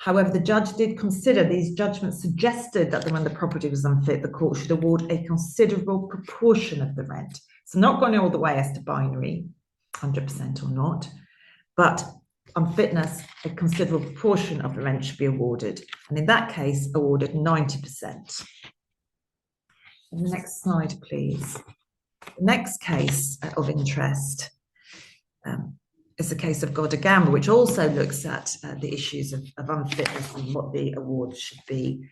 However, the judge did consider these judgments suggested that when the property was unfit, the court should award a considerable proportion of the rent. So not going all the way as to binary, 100% or not, but unfitness, a considerable proportion of the rent should be awarded. And in that case, awarded 90%. Next slide, please. The next case of interest is the case of Godagamba, which also looks at the issues of unfitness and what the award should be.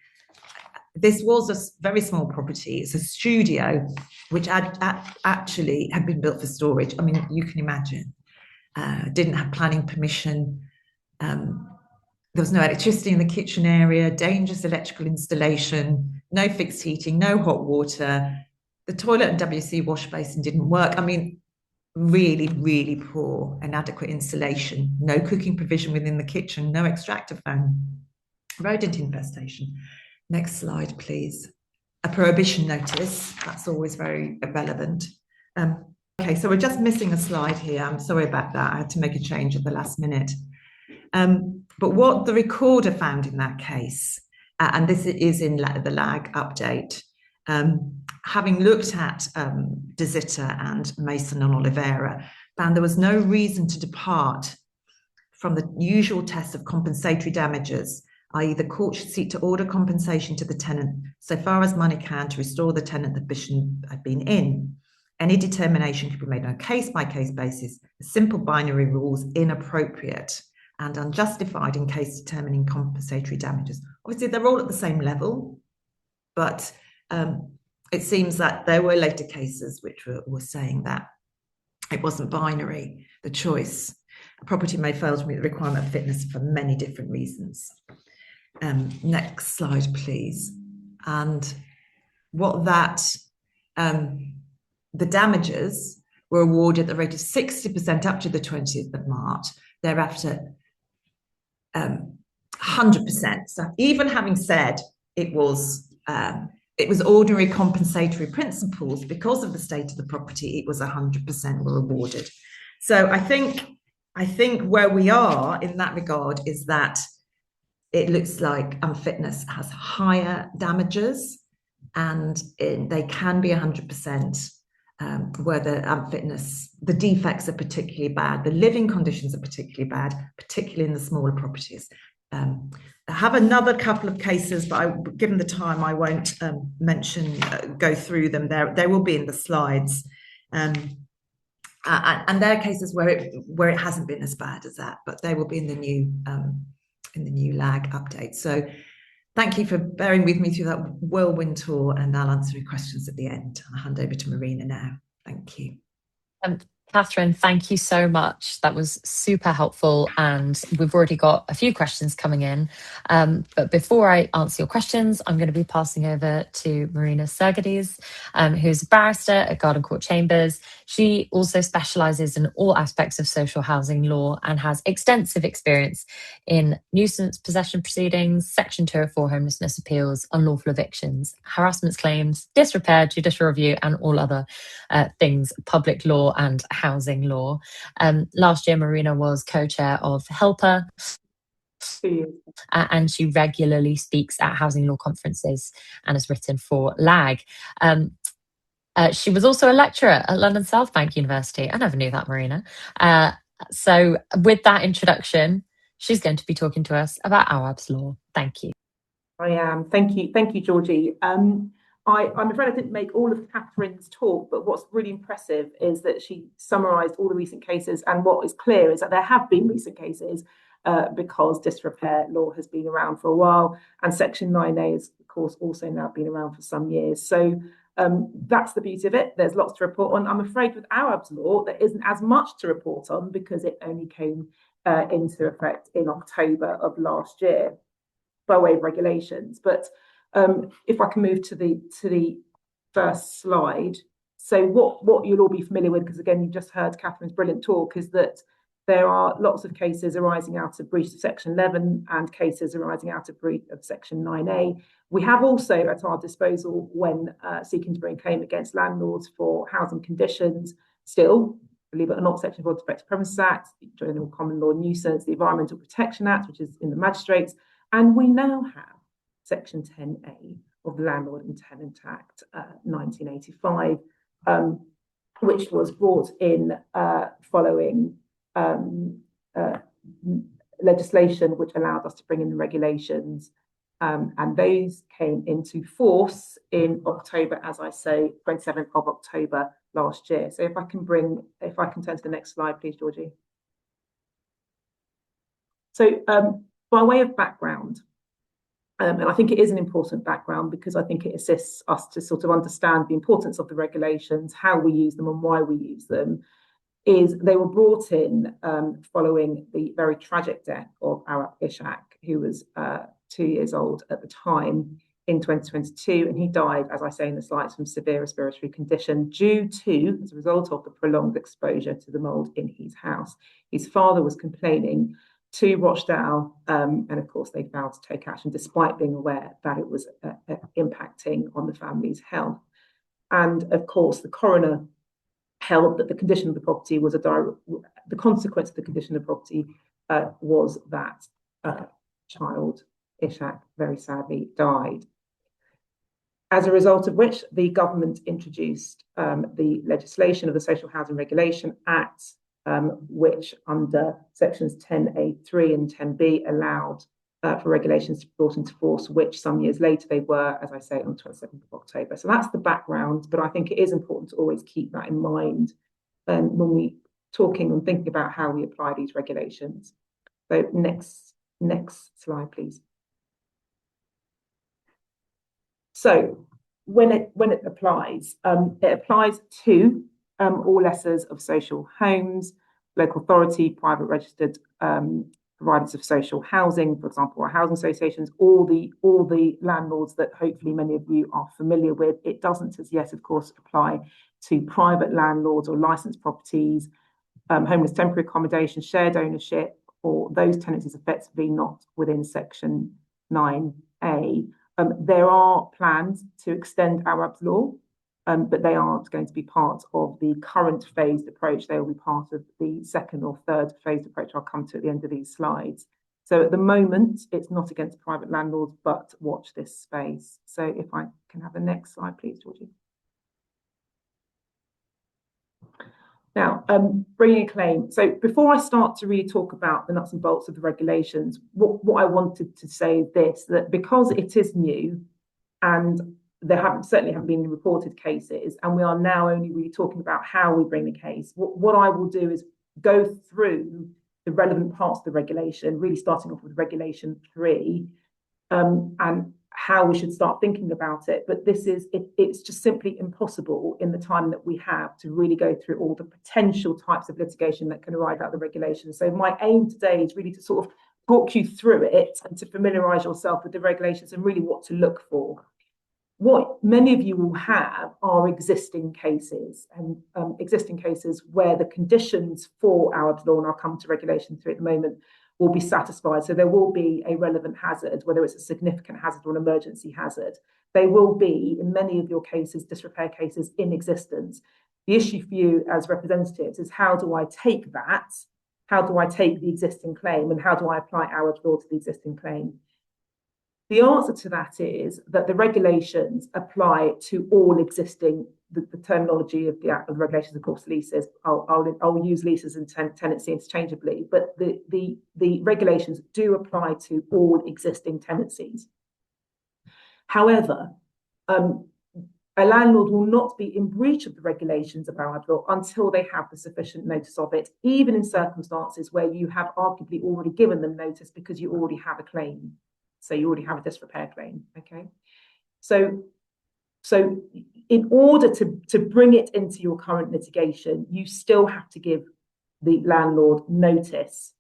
This was a very small property. It's a studio, which actually had been built for storage. I mean, you can imagine. Didn't have planning permission. There was no electricity in the kitchen area, dangerous electrical installation, no fixed heating, no hot water. The toilet and WC wash basin didn't work. I mean, really, really poor, inadequate installation, no cooking provision within the kitchen, no extractor fan, rodent infestation. Next slide, please. A prohibition notice, that's always very relevant. Okay, so we're just missing a slide here. I'm sorry about that. I had to make a change at the last minute. But what the recorder found in that case, and this is in the lag update, having looked at Disita and Mason and Oliveira, found there was no reason to depart from the usual test of compensatory damages, i.e. the court should seek to order compensation to the tenant so far as money can to restore the tenant the position had been in. Any determination can be made on a case-by-case basis. The simple binary rules inappropriate and unjustified in case determining compensatory damages. Obviously, they're all at the same level, but it seems that there were later cases which were saying that it wasn't binary, the choice. A property may fail to meet the requirement of fitness for many different reasons. Next slide, please. And what that, the damages were awarded at the rate of 60% up to the 20th of March, thereafter 100%. So even having said it was ordinary compensatory principles, because of the state of the property, it was 100% were awarded. So I think where we are in that regard is that it looks like unfitness has higher damages, and they can be 100%, where the unfitness, the defects are particularly bad, the living conditions are particularly bad, particularly in the smaller properties. I have another couple of cases, but given the time, I won't go through them. They will be in the slides. And there are cases where it hasn't been as bad as that, but they will be in the new in the new lag update. So thank you for bearing with me through that whirlwind tour, and I'll answer your questions at the end. I'll hand over to Marina now. Thank you. Catherine, thank you so much. That was super helpful, and we've already got a few questions coming in. But before I answer your questions, I'm going to be passing over to Marina Sergides, who's a barrister at Garden Court Chambers. She also specialises in all aspects of social housing law and has extensive experience in nuisance possession proceedings, Section 204 homelessness appeals, unlawful evictions, harassment claims, disrepair, judicial review, and all other things public law and housing law. Last year, Marina was co-chair of Helper, and she regularly speaks at housing law conferences and has written for LAG. She was also a lecturer at London South Bank University. I never knew that, Marina. So with that introduction, she's going to be talking to us about Awaab's law. Thank you. I am. Thank you, Georgie. I'm afraid I didn't make all of Catherine's talk, but what's really impressive is that she summarised all the recent cases, and what is clear is that there have been recent cases because disrepair law has been around for a while, and Section 9A has, of course, also now been around for some years. So that's the beauty of it. There's lots to report on. I'm afraid with Awaab's law, there isn't as much to report on because it only came into effect in October of last year by way of regulations. But if I can move to the first slide. So what you'll all be familiar with, because again, you've just heard Catherine's brilliant talk, is that there are lots of cases arising out of breach of Section 11 and cases arising out of breach of Section 9A. We have also at our disposal, when seeking to bring a claim against landlords for housing conditions, still, believe it or not, Section 4 of the Defective Premises Act, the General Common Law Nuisance, the Environmental Protection Act, which is in the magistrates, and we now have Section 10A of the Landlord and Tenant Act 1985, which was brought in following legislation which allowed us to bring in the regulations, and those came into force in October, as I say, 27th of October last year. So if I can turn to the next slide, please, Georgie. So by way of background, and I think it is an important background because I think it assists us to sort of understand the importance of the regulations, how we use them and why we use them, is they were brought in following the very tragic death of Awaab Ishaq, who was 2 years old at the time in 2022. And he died, as I say in the slides, from severe respiratory condition due to, as a result of the prolonged exposure to the mould in his house. His father was complaining to Rochdale, and of course they failed to take action despite being aware that it was impacting on the family's health. And of course the coroner held that the condition of the property was the consequence of the condition of the property was that child Ishaq very sadly died. As a result of which the government introduced the legislation of the Social Housing Regulation Act, which under sections 10A3 and 10B allowed for regulations to be brought into force, which some years later they were, as I say, on the 27th of October. So that's the background, but I think it is important to always keep that in mind when we're talking and thinking about how we apply these regulations. So next slide, please. So when it applies to all lessors of social homes, local authority, private registered providers of social housing, for example, our housing associations, all the landlords that hopefully many of you are familiar with. It doesn't as yet, of course, apply to private landlords or licensed properties, homeless temporary accommodation, shared ownership, or those tenancies effectively not within Section 9A. There are plans to extend Awaab's law, but they aren't going to be part of the current phased approach. They will be part of the second or third phased approach I'll come to at the end of these slides. So at the moment, it's not against private landlords, but watch this space. So if I can have the next slide, please, Georgie. Now, bringing a claim. So before I start to really talk about the nuts and bolts of the regulations, what I wanted to say is this, that because it is new and there certainly haven't been reported cases, and we are now only really talking about how we bring the case, what I will do is go through the relevant parts of the regulation, really starting off with Regulation 3, and how we should start thinking about it. But it's just simply impossible in the time that we have to really go through all the potential types of litigation that can arise out of the regulation. So my aim today is really to sort of talk you through it and to familiarise yourself with the regulations and really what to look for. What many of you will have are existing cases, and existing cases where the conditions for Awaab's law, and I'll come to Regulation 3 at the moment, will be satisfied. So there will be a relevant hazard, whether it's a significant hazard or an emergency hazard. They will be, in many of your cases, disrepair cases, in existence. The issue for you as representatives is, how do I take that? How do I take the existing claim, and how do I apply Awaab's law to the existing claim? The answer to that is that the regulations apply to all existing, the terminology of the regulations, of course, leases. I'll use leases and tenancy interchangeably, but the regulations do apply to all existing tenancies. However, a landlord will not be in breach of the regulations of Awaab's law until they have the sufficient notice of it, even in circumstances where you have arguably already given them notice because you already have a claim. So you already have a disrepair claim, okay? So in order to bring it into your current litigation, you still have to give the landlord notice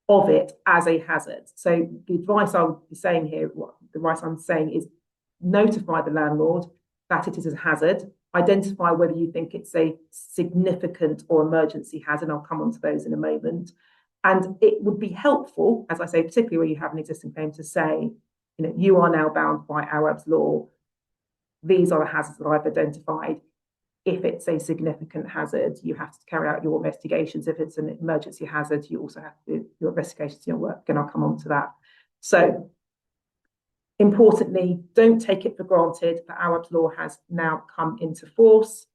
of it as a hazard. So the advice I would be saying here, the advice I'm saying is, notify the landlord that it is a hazard, identify whether you think it's a significant or emergency hazard. I'll come on to those in a moment. And it would be helpful, as I say, particularly where you have an existing claim, to say, you are now bound by Awaab's law. These are the hazards that I've identified. If it's a significant hazard, you have to carry out your investigations. If it's an emergency hazard, you also have to do your investigations in your work, and I'll come on to that. So, importantly, don't take it for granted that Awaab's law has now come into force,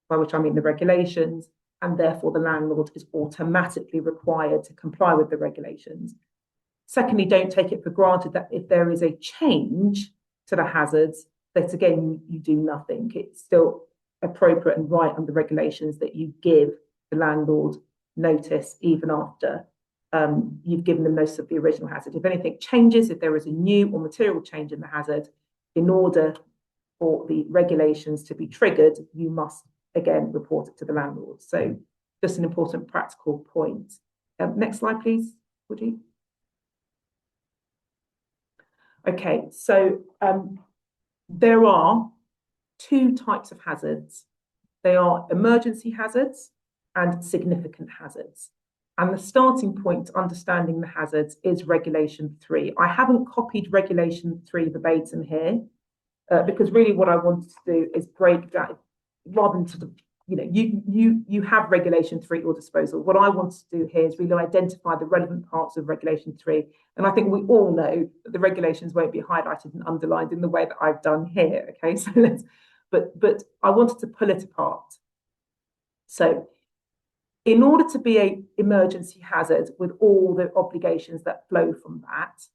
by which I mean the regulations, and therefore the landlord is automatically required to comply with the regulations. Secondly, don't take it for granted that if there is a change to the hazards, that again, you do nothing. It's still appropriate and right under regulations that you give the landlord notice even after you've given them notice of the original hazard. If anything changes, if there is a new or material change in the hazard, in order for the regulations to be triggered, you must again report it to the landlord. So just an important practical point. Next slide, please, Georgie. Okay, so there are two types of hazards. They are emergency hazards and significant hazards. And the starting point to understanding the hazards is Regulation 3. I haven't copied Regulation 3 verbatim here because really what I wanted to do is break that, rather than sort of, you have Regulation 3 at your disposal. What I want to do here is really identify the relevant parts of Regulation 3. And I think we all know that the regulations won't be highlighted and underlined in the way that I've done here. Okay, so but I wanted to pull it apart. So in order to be an emergency hazard with all the obligations that flow from that,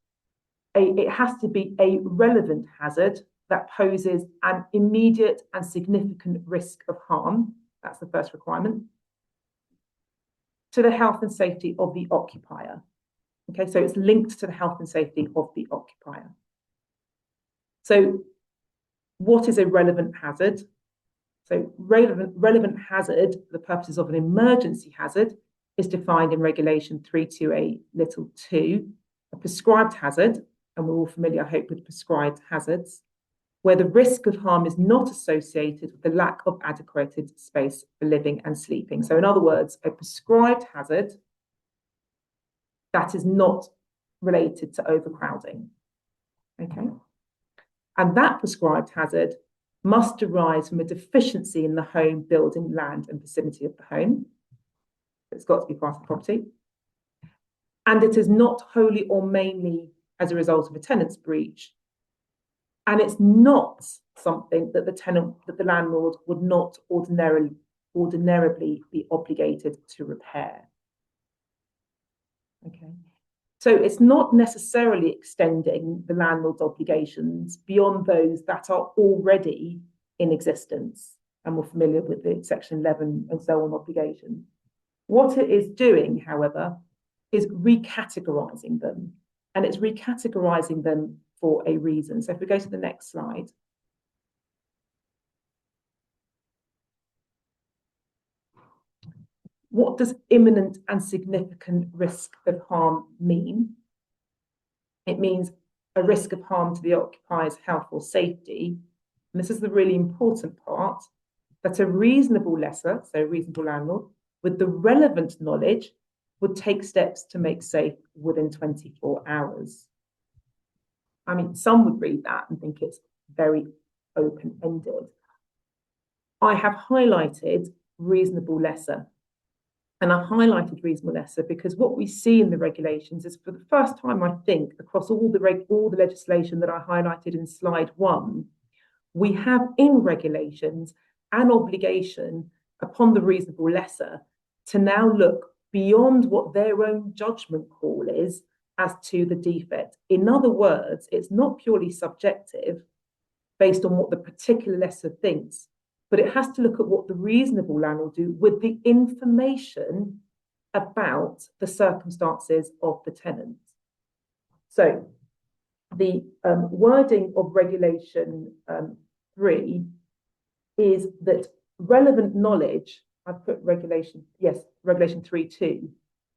it has to be a relevant hazard that poses an immediate and significant risk of harm. That's the first requirement. To the health and safety of the occupier. Okay, so it's linked to the health and safety of the occupier. So what is a relevant hazard? So relevant hazard for the purposes of an emergency hazard is defined in Regulation 328(2), a prescribed hazard, and we're all familiar, I hope, with prescribed hazards, where the risk of harm is not associated with the lack of adequate space for living and sleeping. So in other words, a prescribed hazard that is not related to overcrowding. Okay. And that prescribed hazard must arise from a deficiency in the home, building, land, and vicinity of the home. It's got to be part of the property. And it is not wholly or mainly as a result of a tenant's breach. And it's not something that the landlord would not ordinarily be obligated to repair. Okay. So it's not necessarily extending the landlord's obligations beyond those that are already in existence. And we're familiar with the Section 11 and so on obligation. What it is doing, however, is recategorising them. And it's recategorising them for a reason. So if we go to the next slide. What does imminent and significant risk of harm mean? It means a risk of harm to the occupier's health or safety. And this is the really important part, that a reasonable lessor, so a reasonable landlord, with the relevant knowledge would take steps to make safe within 24 hours. I mean, some would read that and think it's very open-ended. I have highlighted reasonable lessor. And I've highlighted reasonable lessor because what we see in the regulations is, for the first time, I think, across all the legislation that I highlighted in slide 1, we have in regulations an obligation upon the reasonable lessor to now look beyond what their own judgment call is as to the defect. In other words, it's not purely subjective based on what the particular lessor thinks, but it has to look at what the reasonable landlord will do with the information about the circumstances of the tenant. So the wording of regulation 3 is that relevant knowledge, I've put regulation 3.2,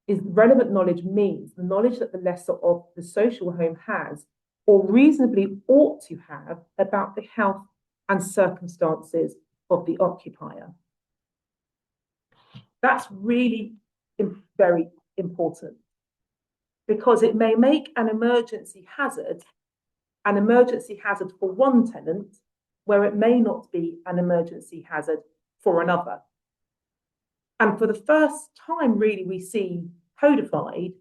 is relevant knowledge means the knowledge that the lessor of the social home has or reasonably ought to have about the health and circumstances of the occupier. That's really very important, because it may make an emergency hazard for one tenant, where it may not be an emergency hazard for another. And for the first time, really, we see codified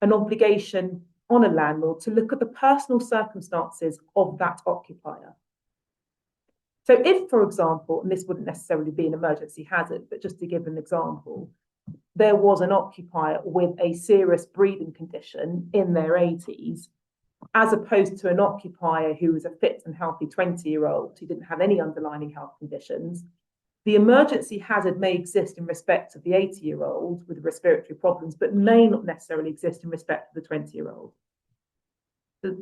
an obligation on a landlord to look at the personal circumstances of that occupier. So if, for example, and this wouldn't necessarily be an emergency hazard, but just to give an example, there was an occupier with a serious breathing condition in their 80s, as opposed to an occupier who was a fit and healthy 20-year-old who didn't have any underlying health conditions, the emergency hazard may exist in respect of the 80-year-old with respiratory problems, but may not necessarily exist in respect of the 20-year-old.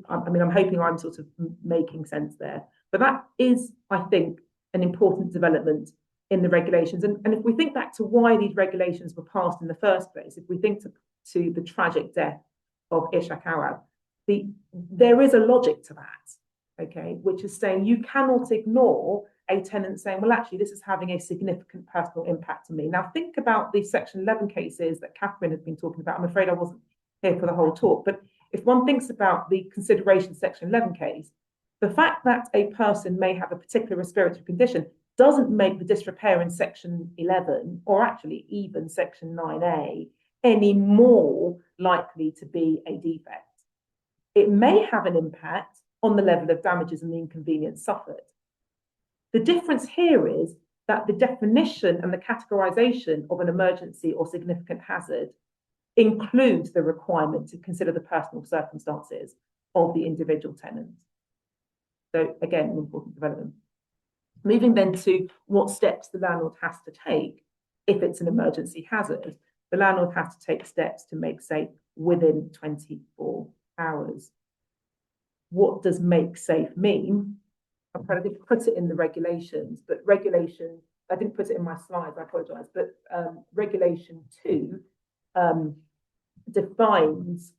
I mean, I'm hoping I'm sort of making sense there. But that is, I think, an important development in the regulations. And if we think back to why these regulations were passed in the first place, if we think to the tragic death of Ishak Awaab, there is a logic to that, okay, which is saying you cannot ignore a tenant saying, well, actually, this is having a significant personal impact on me. Now, think about the Section 11 cases that Catherine has been talking about. I'm afraid I wasn't here for the whole talk, but if one thinks about the consideration Section 11 case, the fact that a person may have a particular respiratory condition doesn't make the disrepair in Section 11, or actually even Section 9A, any more likely to be a defect. It may have an impact on the level of damages and the inconvenience suffered. The difference here is that the definition and the categorization of an emergency or significant hazard includes the requirement to consider the personal circumstances of the individual tenant. So again, an important development. Moving then to what steps the landlord has to take if it's an emergency hazard. The landlord has to take steps to make safe within 24 hours. What does make safe mean? I'm trying to put it in the regulations, but regulation, I didn't put it in my slides, I apologise, but regulation 2 defines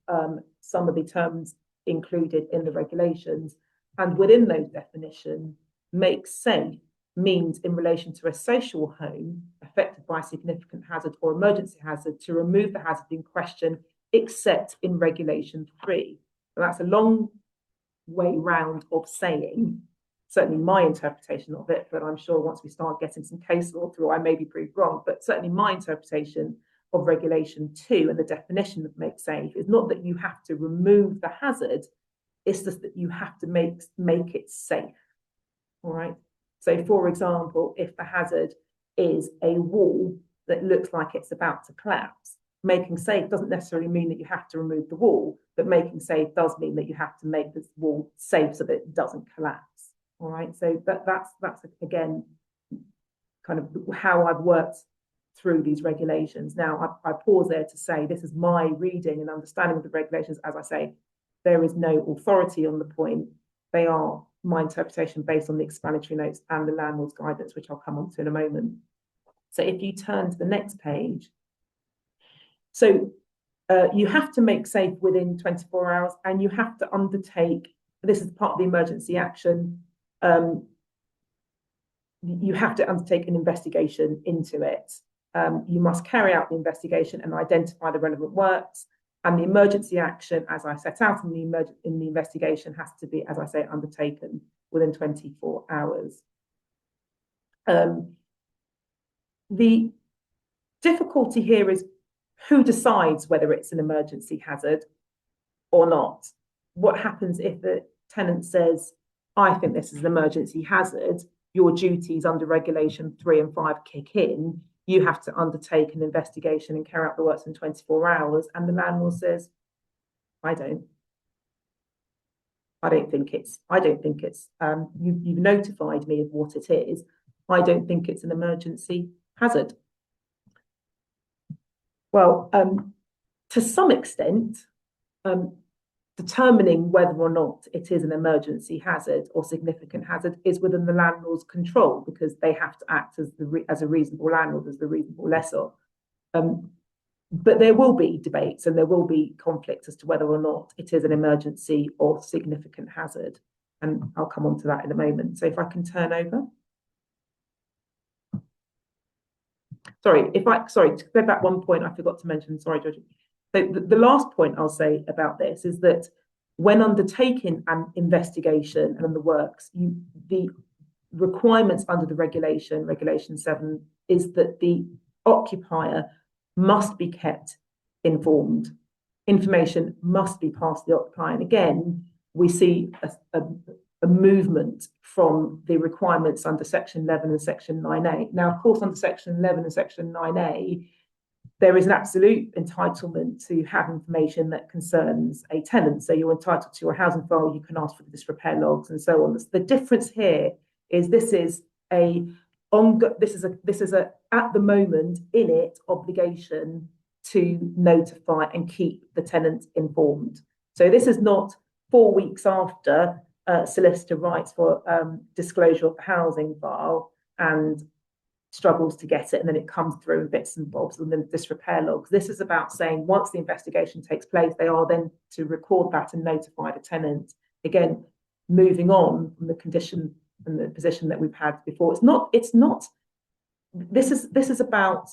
some of the terms included in the regulations. And within those definitions, make safe means in relation to a social home affected by a significant hazard or emergency hazard to remove the hazard in question, except in regulation 3. So that's a long way round of saying, certainly my interpretation of it, but I'm sure once we start getting some case law through, I may be proved wrong, but certainly my interpretation of regulation 2 and the definition of make safe is not that you have to remove the hazard, it's just that you have to make it safe. All right. So for example, if the hazard is a wall that looks like it's about to collapse, making safe doesn't necessarily mean that you have to remove the wall, but making safe does mean that you have to make this wall safe so that it doesn't collapse. All right. So that's again kind of how I've worked through these regulations. Now, I pause there to say this is my reading and understanding of the regulations. As I say, there is no authority on the point. They are my interpretation based on the explanatory notes and the landlord's guidance, which I'll come on to in a moment. So if you turn to the next page, so you have to make safe within 24 hours, and you have to undertake, this is part of the emergency action, you have to undertake an investigation into it. You must carry out the investigation and identify the relevant works, and the emergency action, as I set out in the investigation, has to be, as I say, undertaken within 24 hours. The difficulty here is who decides whether it's an emergency hazard or not. What happens if the tenant says, I think this is an emergency hazard, your duties under regulation 3 and 5 kick in, you have to undertake an investigation and carry out the works in 24 hours, and the landlord says, I don't think it's, you've notified me of what it is, I don't think it's an emergency hazard. Well, to some extent, determining whether or not it is an emergency hazard or significant hazard is within the landlord's control, because they have to act as a reasonable landlord, as the reasonable lessor. But there will be debates and there will be conflicts as to whether or not it is an emergency or significant hazard. And I'll come on to that in a moment. So if I can turn over. Sorry, to go back one point I forgot to mention, sorry, Georgie. So the last point I'll say about this is that when undertaking an investigation and the works, the requirements under the regulation 7, is that the occupier must be kept informed. Information must be passed to the occupier. And again, we see a movement from the requirements under Section 11 and Section 9A. Now, of course, under Section 11 and Section 9A, there is an absolute entitlement to have information that concerns a tenant. So you're entitled to your housing file, you can ask for the disrepair logs and so on. The difference here is this is a at the moment in it obligation to notify and keep the tenant informed. So this is not 4 weeks after solicitor writes for disclosure of the housing file and struggles to get it, and then it comes through in bits and bobs and then disrepair logs. This is about saying once the investigation takes place, they are then to record that and notify the tenant. Again, moving on from the condition and the position that we've had before. This is about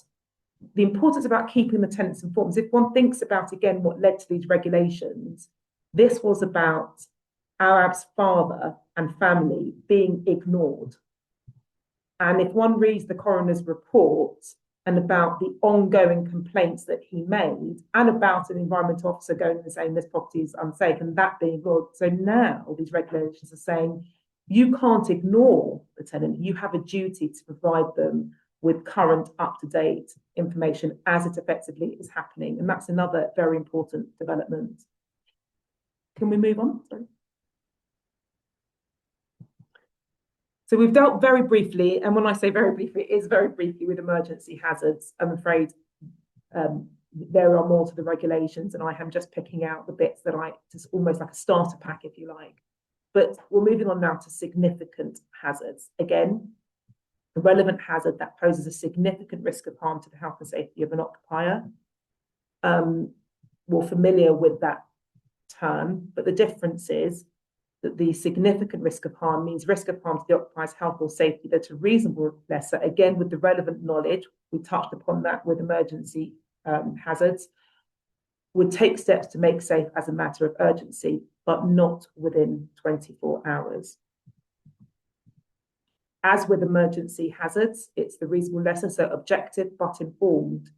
the importance about keeping the tenants informed. If one thinks about, again, what led to these regulations, this was about Awaab's father and family being ignored. And if one reads the coroner's report and about the ongoing complaints that he made and about an environmental officer going and saying this property is unsafe and that being ignored, so now these regulations are saying you can't ignore the tenant, you have a duty to provide them with current up-to-date information as it effectively is happening. And that's another very important development. Can we move on? Sorry. So we've dealt very briefly, and when I say very briefly, it is very briefly with emergency hazards. I'm afraid there are more to the regulations, and I am just picking out the bits that just almost like a starter pack, if you like. But we're moving on now to significant hazards. Again, a relevant hazard that poses a significant risk of harm to the health and safety of an occupier. We're familiar with that term, but the difference is that the significant risk of harm means risk of harm to the occupier's health or safety that's a reasonable lesser. Again, with the relevant knowledge, we touched upon that with emergency hazards, would take steps to make safe as a matter of urgency, but not within 24 hours. As with emergency hazards, it's the reasonable lesser, so objective but informed.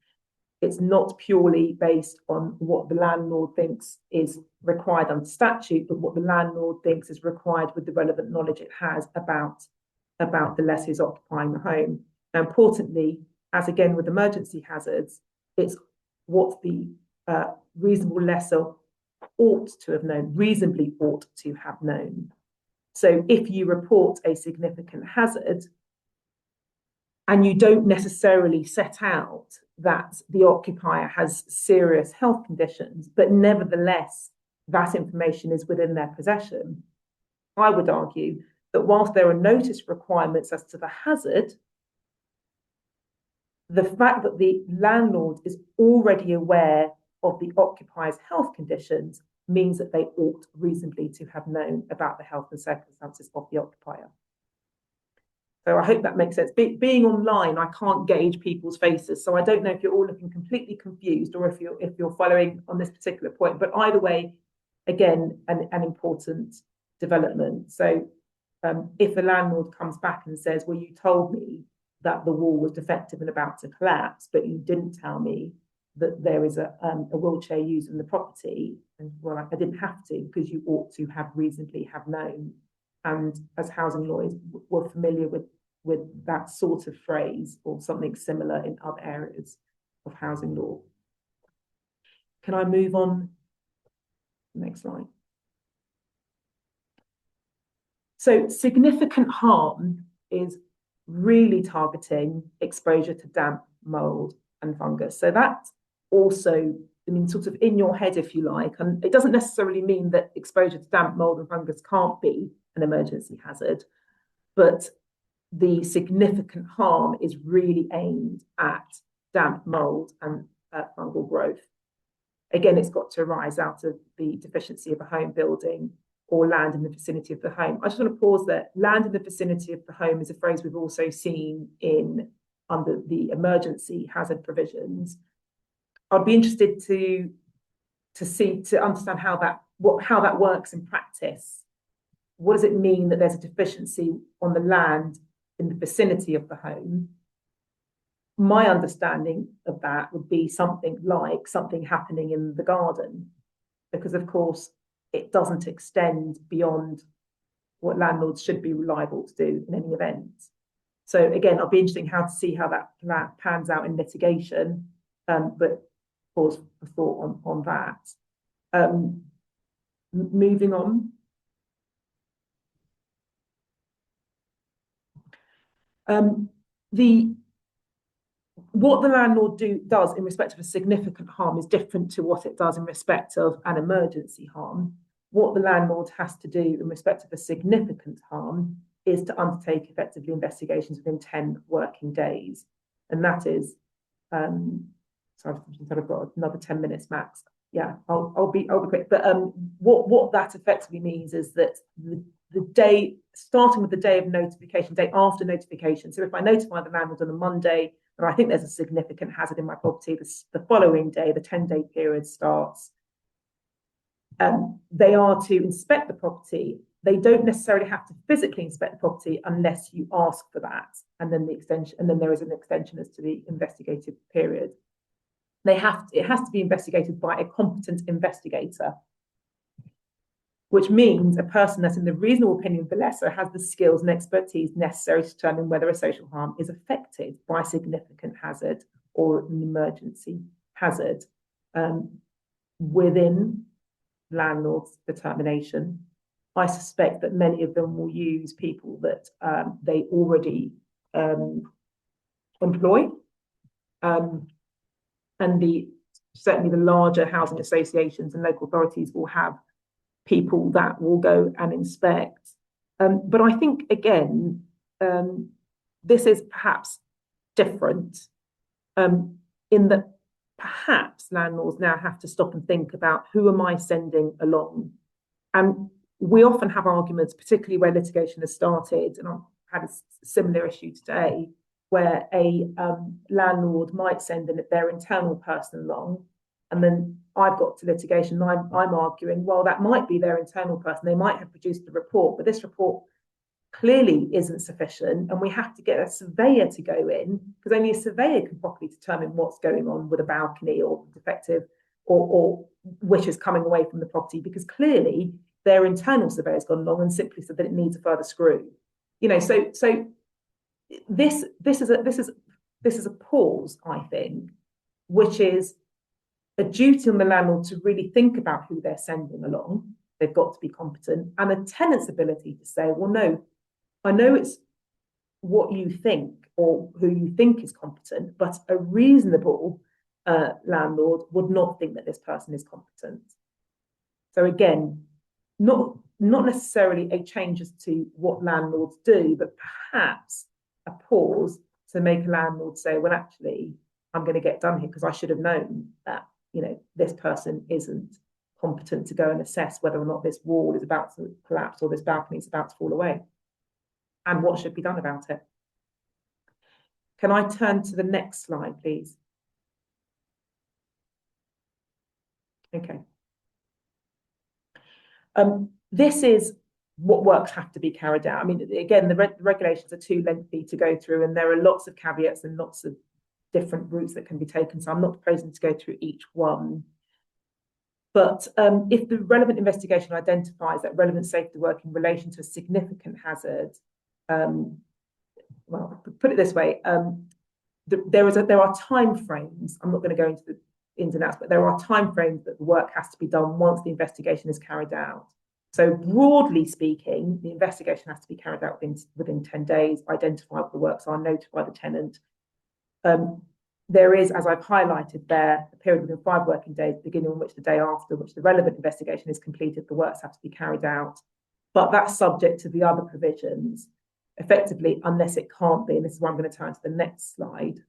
It's not purely based on what the landlord thinks is required under statute, but what the landlord thinks is required with the relevant knowledge it has about the lessees occupying the home. Now, importantly, as again with emergency hazards, it's what the reasonable lesser ought to have known, reasonably ought to have known. So if you report a significant hazard and you don't necessarily set out that the occupier has serious health conditions, but nevertheless, that information is within their possession, I would argue that whilst there are notice requirements as to the hazard, the fact that the landlord is already aware of the occupier's health conditions means that they ought reasonably to have known about the health and circumstances of the occupier. So I hope that makes sense. Being online, I can't gauge people's faces, so I don't know if you're all looking completely confused or if you're following on this particular point. But either way, again, an important development. So if a landlord comes back and says, well, you told me that the wall was defective and about to collapse, but you didn't tell me that there is a wheelchair used in the property, and well, I didn't have to, because you ought to have reasonably have known. And as housing lawyers, we're familiar with that sort of phrase or something similar in other areas of housing law. Can I move on? Next slide. So significant harm is really targeting exposure to damp, mould, and fungus. So that also, I mean, sort of in your head, if you like, and it doesn't necessarily mean that exposure to damp, mould, and fungus can't be an emergency hazard, but the significant harm is really aimed at damp, mould, and fungal growth. Again, it's got to arise out of the deficiency of a home building or land in the vicinity of the home. I just want to pause there. Land in the vicinity of the home is a phrase we've also seen under the emergency hazard provisions. I'd be interested to understand how that works in practice. What does it mean that there's a deficiency on the land in the vicinity of the home? My understanding of that would be something like something happening in the garden, because of course it doesn't extend beyond what landlords should be liable to do in any event. So again, I'll be interested to see how that pans out in litigation, but pause for thought on that. Moving on. What the landlord does in respect of a significant harm is different to what it does in respect of an emergency harm. What the landlord has to do in respect of a significant harm is to undertake effectively investigations within 10 working days. And that is, sorry, I've got another 10 minutes max. Yeah, I'll be quick. But what that effectively means is that the day, starting with the day of notification, day after notification. So if I notify the landlord on a Monday, and I think there's a significant hazard in my property, the following day, the 10-day period starts. They are to inspect the property. They don't necessarily have to physically inspect the property unless you ask for that. And then there is an extension as to the investigative period. It has to be investigated by a competent investigator, which means a person that, in the reasonable opinion of the lesser, has the skills and expertise necessary to determine whether a social harm is affected by significant hazard or an emergency hazard within landlord's determination. I suspect that many of them will use people that they already employ, and certainly the larger housing associations and local authorities will have people that will go and inspect. But I think, again, this is perhaps different in that perhaps landlords now have to stop and think about, who am I sending along? And we often have arguments, particularly where litigation has started, and I've had a similar issue today, where a landlord might send their internal person along, and then I've got to litigation, and I'm arguing, well, that might be their internal person. They might have produced the report, but this report clearly isn't sufficient, and we have to get a surveyor to go in, because only a surveyor can properly determine what's going on with a balcony or defective or which is coming away from the property, because clearly their internal surveyor's gone along and simply said that it needs a further screw. So this is a pause, I think, which is a duty on the landlord to really think about who they're sending along. They've got to be competent, and a tenant's ability to say, well, no, I know it's what you think or who you think is competent, but a reasonable landlord would not think that this person is competent. So again, not necessarily a change as to what landlords do, but perhaps a pause to make a landlord say, well, actually, I'm going to get done here because I should have known that, you know, this person isn't competent to go and assess whether or not this wall is about to collapse or this balcony is about to fall away, and what should be done about it. Can I turn to the next slide, please? Okay. This is what works have to be carried out. I mean, again, the regulations are too lengthy to go through, and there are lots of caveats and lots of different routes that can be taken. So I'm not proposing to go through each one. But if the relevant investigation identifies that relevant safety work in relation to a significant hazard, well, put it this way, there are time frames. I'm not going to go into the ins and outs, but there are time frames that the work has to be done once the investigation is carried out. So broadly speaking, the investigation has to be carried out within 10 days, identify what the works are, notify the tenant. There is, as I've highlighted there, a period within 5 working days, beginning on which the day after which the relevant investigation is completed, the works have to be carried out. But that's subject to the other provisions, effectively, unless it can't be. And this is where I'm going to turn to the next slide.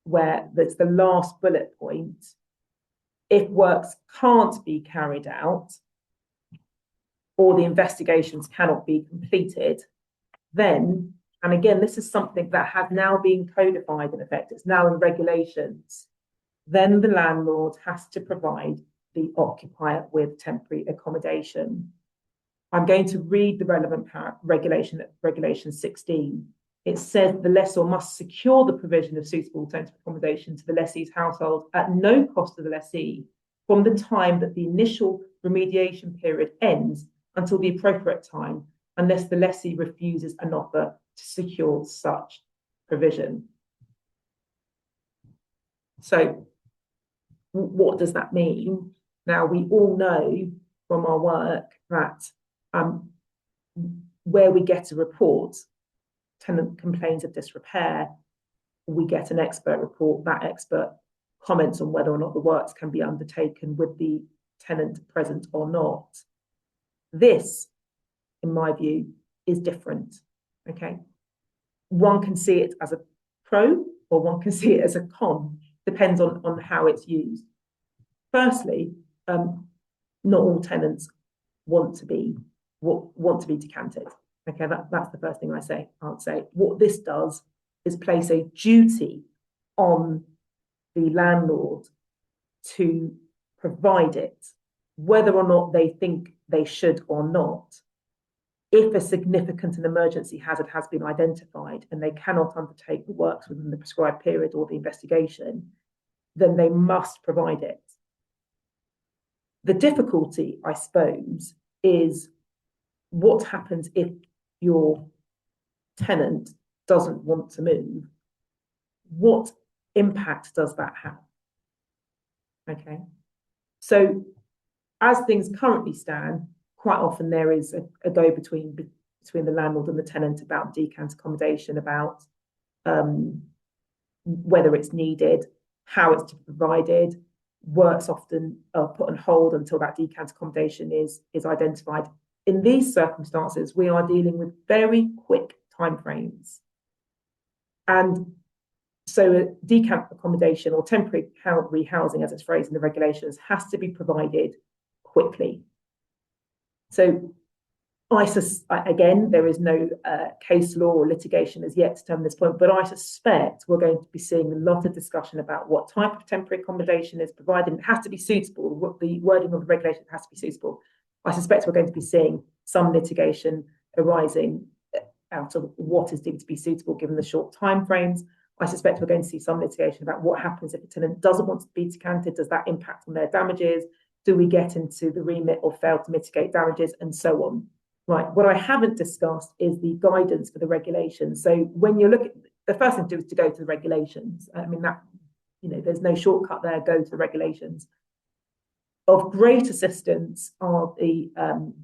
Where there's the last bullet point. If works can't be carried out, or the investigations cannot be completed, then, and again, this is something that has now been codified in effect, it's now in regulations, then the landlord has to provide the occupier with temporary accommodation. I'm going to read the relevant regulation, Regulation 16. It says the lessor must secure the provision of suitable alternative accommodation to the lessee's household at no cost to the lessee from the time that the initial remediation period ends until the appropriate time, unless the lessee refuses an offer to secure such provision. So what does that mean? Now, we all know from our work that where we get a report, tenant complains of disrepair, we get an expert report, that expert comments on whether or not the works can be undertaken with the tenant present or not. This, in my view, is different, okay? One can see it as a pro or one can see it as a con, depends on how it's used. Firstly, not all tenants want to be decanted. Okay, that's the first thing I'll say. What this does is place a duty on the landlord to provide it, whether or not they think they should or not. If a significant and emergency hazard has been identified and they cannot undertake the works within the prescribed period or the investigation, then they must provide it. The difficulty, I suppose, is what happens if your tenant doesn't want to move? What impact does that have? Okay, so as things currently stand, quite often there is a go-between between the landlord and the tenant about decant accommodation, about whether it's needed, how it's to be provided. Works often are put on hold until that decant accommodation is identified. In these circumstances, we are dealing with very quick timeframes. And so a decant accommodation or temporary rehousing, as it's phrased in the regulations, has to be provided quickly. So again, there is no case law or litigation as yet to determine this point, but I suspect we're going to be seeing a lot of discussion about what type of temporary accommodation is provided. It has to be suitable. What the wording of the regulation has to be suitable. I suspect we're going to be seeing some litigation arising out of what is deemed to be suitable given the short timeframes. I suspect we're going to see some litigation about what happens if a tenant doesn't want to be decanted. Does that impact on their damages? Do we get into the remit or fail to mitigate damages, and so on? Right. What I haven't discussed is the guidance for the regulations. So when you look at, the first thing to do is to go to the regulations. I mean, that, you know, there's no shortcut there. Go to the regulations. Of great assistance are the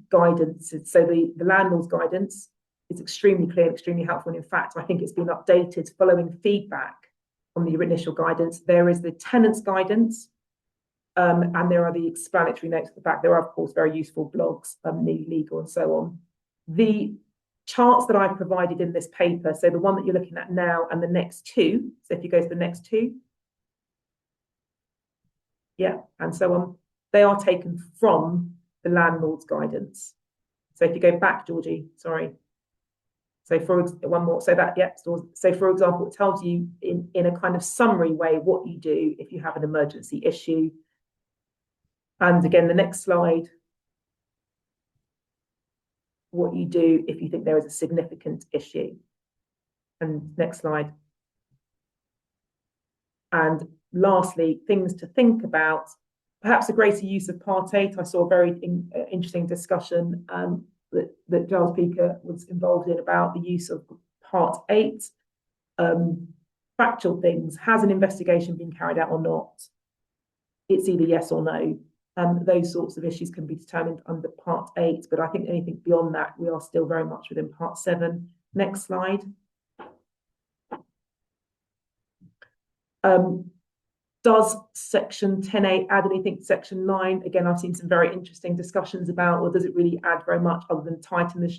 guidance. So the landlord's guidance is extremely clear and extremely helpful. And in fact, I think it's been updated following feedback from the initial guidance. There is the tenant's guidance, and there are the explanatory notes at the back. There are, of course, very useful blogs, nearly legal and so on. The charts that I've provided in this paper, so the one that you're looking at now and the next two, so if you go to the next two, yeah, and so on, they are taken from the landlord's guidance. So if you go back, Georgie, sorry. So for one more, so that, yeah, so for example, it tells you in a kind of summary way what you do if you have an emergency issue. And again, the next slide, what you do if you think there is a significant issue. And next slide. And lastly, things to think about, perhaps a greater use of Part 8. I saw a very interesting discussion that Giles Peaker was involved in about the use of Part 8. Factual things, has an investigation been carried out or not? It's either yes or no. Those sorts of issues can be determined under Part 8, but I think anything beyond that, we are still very much within Part 7. Next slide. Does Section 10A add anything to Section 9? Again, I've seen some very interesting discussions about, or does it really add very much other than tighten the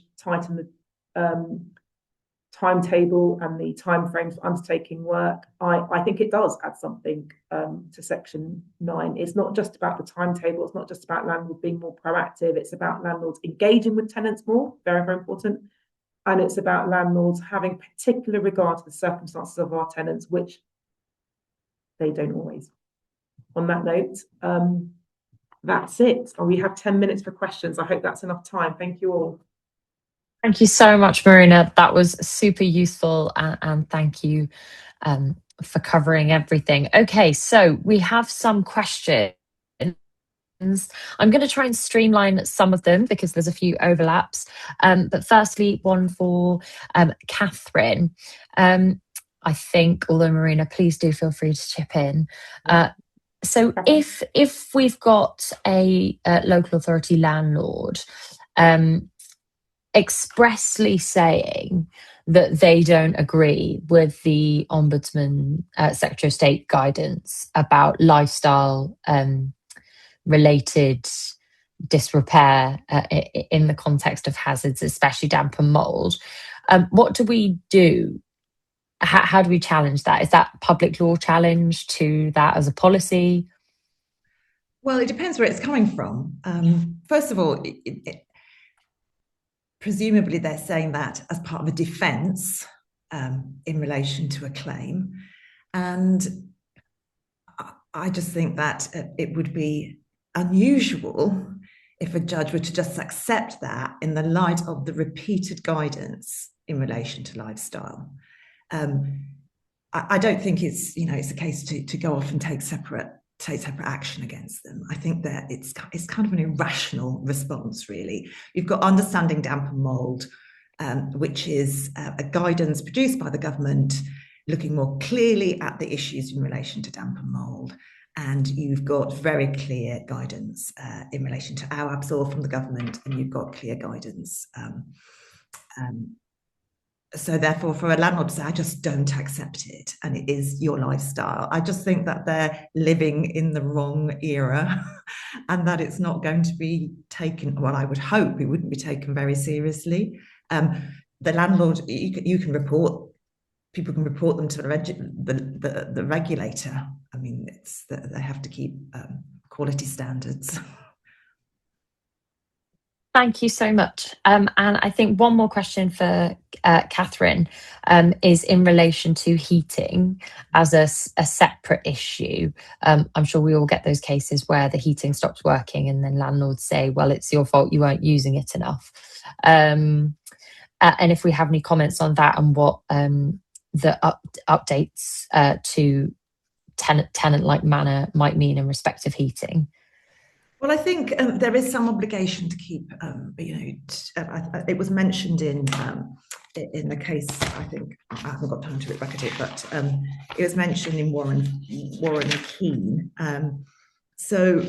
timetable and the timeframes for undertaking work? I think it does add something to Section 9. It's not just about the timetable. It's not just about landlords being more proactive. It's about landlords engaging with tenants more, very, very important. And it's about landlords having particular regard to the circumstances of our tenants, which they don't always. On that note, that's it. And we have 10 minutes for questions. I hope that's enough time. Thank you all. Thank you so much, Marina. That was super useful, and thank you for covering everything. Okay, so we have some questions. I'm going to try and streamline some of them because there's a few overlaps. But firstly, one for Catherine. I think, although Marina, please do feel free to chip in. So if we've got a local authority landlord expressly saying that they don't agree with the Ombudsman Secretary of State guidance about lifestyle related disrepair in the context of hazards, especially damp and mould, what do we do? How do we challenge that? Is that public law challenge to that as a policy? Well, it depends where it's coming from. First of all, presumably they're saying that as part of a defence in relation to a claim. And I just think that it would be unusual if a judge were to just accept that in the light of the repeated guidance in relation to lifestyle. I don't think it's a case to go off and take separate action against them. I think that it's kind of an irrational response, really. You've got understanding damp and mould, which is a guidance produced by the government looking more clearly at the issues in relation to damp and mould. And you've got very clear guidance in relation to Awaab from the government, and you've got clear guidance. So therefore, for a landlord to say, I just don't accept it, and it is your lifestyle, I just think that they're living in the wrong era and that it's not going to be taken, well, I would hope it wouldn't be taken very seriously. The landlord, you can report, people can report them to the regulator. I mean, they have to keep quality standards. Thank you so much. And I think one more question for Catherine is in relation to heating as a separate issue. I'm sure we all get those cases where the heating stops working and then landlords say, well, it's your fault, you weren't using it enough. And if we have any comments on that and what the updates to tenant-like manner might mean in respect of heating. Well, I think there is some obligation to keep, it was mentioned in the case, I think, I haven't got time to look back at it, but it was mentioned in Warren and Keane. So,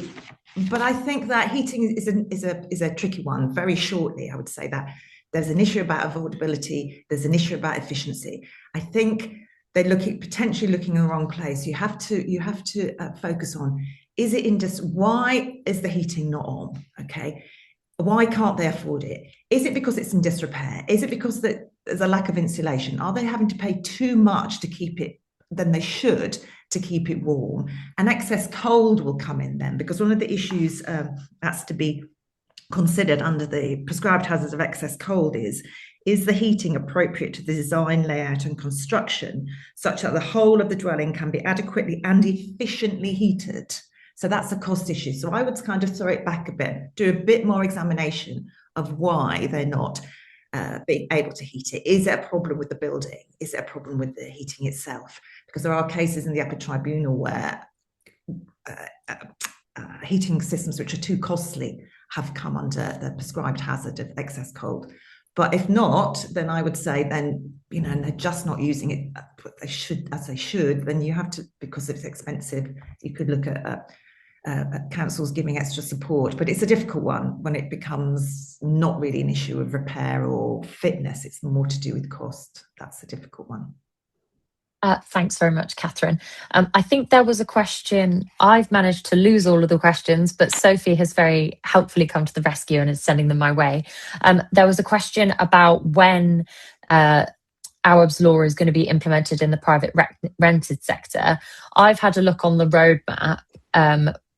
but I think that heating is a tricky one. Very shortly, I would say that there's an issue about affordability. There's an issue about efficiency. I think they're potentially looking in the wrong place. You have to focus on, is it why is the heating not on? Okay. Why can't they afford it? Is it because it's in disrepair? Is it because there's a lack of insulation? Are they having to pay too much to keep it than they should to keep it warm? And excess cold will come in then, because one of the issues that's to be considered under the prescribed hazards of excess cold is the heating appropriate to the design, layout and construction such that the whole of the dwelling can be adequately and efficiently heated? So that's a cost issue. So I would kind of throw it back a bit, do a bit more examination of why they're not being able to heat it. Is there a problem with the building? Is there a problem with the heating itself? Because there are cases in the upper tribunal where heating systems which are too costly have come under the prescribed hazard of excess cold. But if not, then I would say then, and they're just not using it as they should, then you have to, because it's expensive, you could look at councils giving extra support. But it's a difficult one when it becomes not really an issue of repair or fitness. It's more to do with cost. That's a difficult one. Thanks very much, Catherine. I think there was a question. I've managed to lose all of the questions, but Sophie has very helpfully come to the rescue and is sending them my way. There was a question about when Awaab's law is going to be implemented in the private rented sector. I've had a look on the roadmap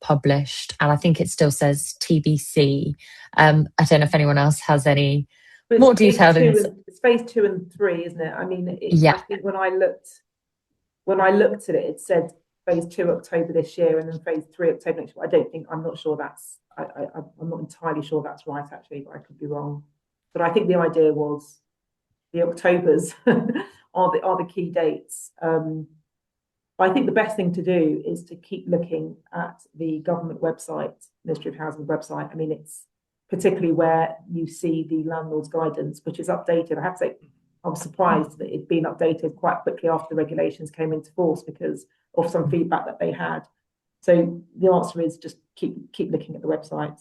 published, and I think it still says TBC. I don't know if anyone else has any more detailed. It's phase 2 and 3, isn't it? I mean, yeah. I think when I looked at it, it said phase 2 October this year and then phase 3 October next year. I'm not sure that's, I'm not entirely sure that's right, actually, but I could be wrong. But I think the idea was the Octobers are the key dates. I think the best thing to do is to keep looking at the government website, Ministry of Housing website. I mean, it's particularly where you see the landlord's guidance, which is updated. I have to say, I was surprised that it'd been updated quite quickly after the regulations came into force because of some feedback that they had. So the answer is just keep looking at the website.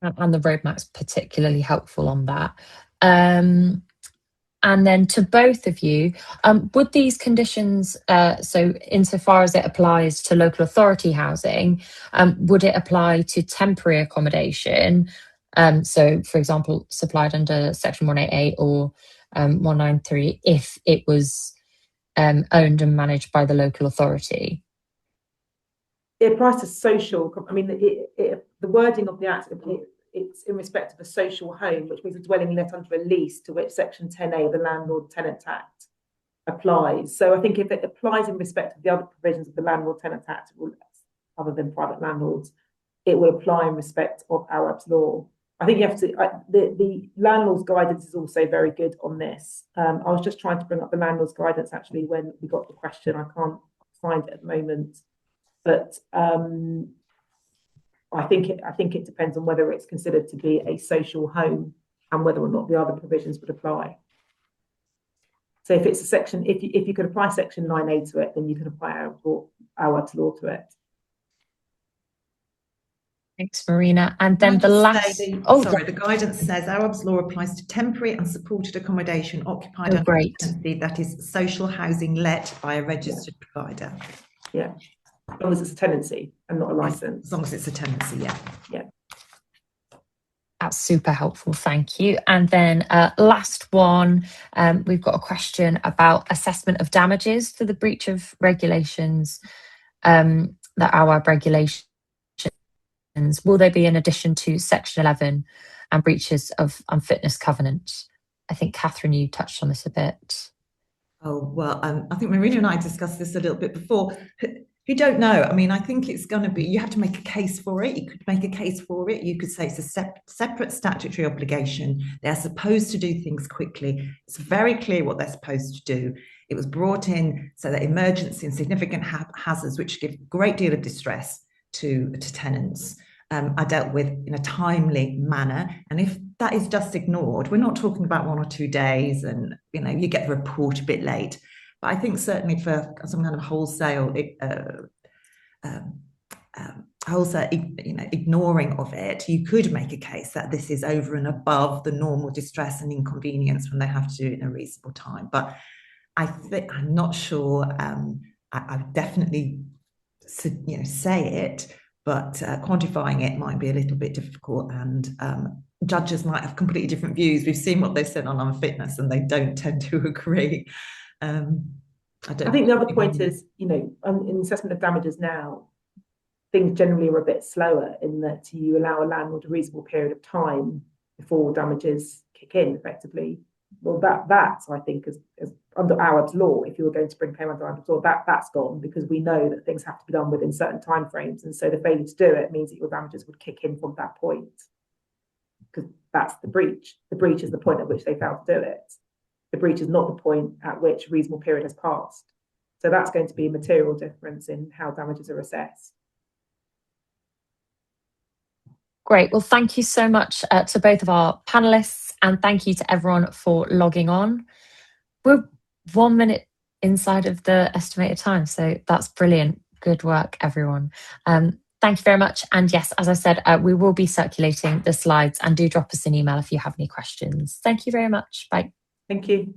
And the roadmap's particularly helpful on that. And then to both of you, would these conditions, so insofar as it applies to local authority housing, would it apply to temporary accommodation? So, for example, supplied under Section 188 or 193, if it was owned and managed by the local authority? It applies to social. I mean, the wording of the Act, it's in respect of a social home, which means a dwelling let under a lease, to which Section 10A of the Landlord Tenant Act applies. So I think if it applies in respect of the other provisions of the Landlord Tenant Act, other than private landlords, it will apply in respect of Awaab's law. I think you have to, the landlord's guidance is also very good on this. I was just trying to bring up the landlord's guidance actually when we got the question. I can't find it at the moment, but I think it depends on whether it's considered to be a social home and whether or not the other provisions would apply. So if it's a section, if you could apply Section 9A to it, then you can apply Awaab's law to it. Thanks, Marina. And then the last... the guidance says Awaab's law applies to temporary and supported accommodation occupied under tenancy, that is social housing let by a registered provider. Yeah. As long as it's a tenancy and not a license. As long as it's a tenancy, yeah. Yeah. That's super helpful, thank you. And then last one, we've got a question about assessment of damages for the breach of regulations, the Awaab regulations. Will they be in addition to Section 11 and breaches of unfitness covenant? I think, Catherine, you touched on this a bit. Oh, well, I think Marina and I discussed this a little bit before. You don't know. I mean, I think it's going to be, you have to make a case for it. You could make a case for it. You could say it's a separate statutory obligation. They're supposed to do things quickly. It's very clear what they're supposed to do. It was brought in so that emergency and significant hazards, which give a great deal of distress to tenants, are dealt with in a timely manner. And if that is just ignored, we're not talking about 1 or 2 days and, you get the report a bit late. But I think certainly for some kind of wholesale wholesale, ignoring of it, you could make a case that this is over and above the normal distress and inconvenience when they have to do it in a reasonable time. But I'm not sure. I would definitely, say it, but quantifying it might be a little bit difficult, and judges might have completely different views. We've seen what they said on unfitness, and they don't tend to agree. I think the other point is, in assessment of damages now, things generally are a bit slower in that you allow a landlord a reasonable period of time before damages kick in effectively. Well, that I think is under Awaab's law, if you were going to bring claim under Awaab's law, that's gone, because we know that things have to be done within certain timeframes, and so the failure to do it means that your damages would kick in from that point, because that's the breach. The breach is the point at which they failed to do it. The breach is not the point at which a reasonable period has passed. So that's going to be a material difference in how damages are assessed. Great. Well, thank you so much to both of our panelists, and thank you to everyone for logging on. We're 1 minute inside of the estimated time, so that's brilliant. Good work, everyone. Thank you very much. And yes, as I said, we will be circulating the slides, and do drop us an email if you have any questions. Thank you very much. Bye. Thank you.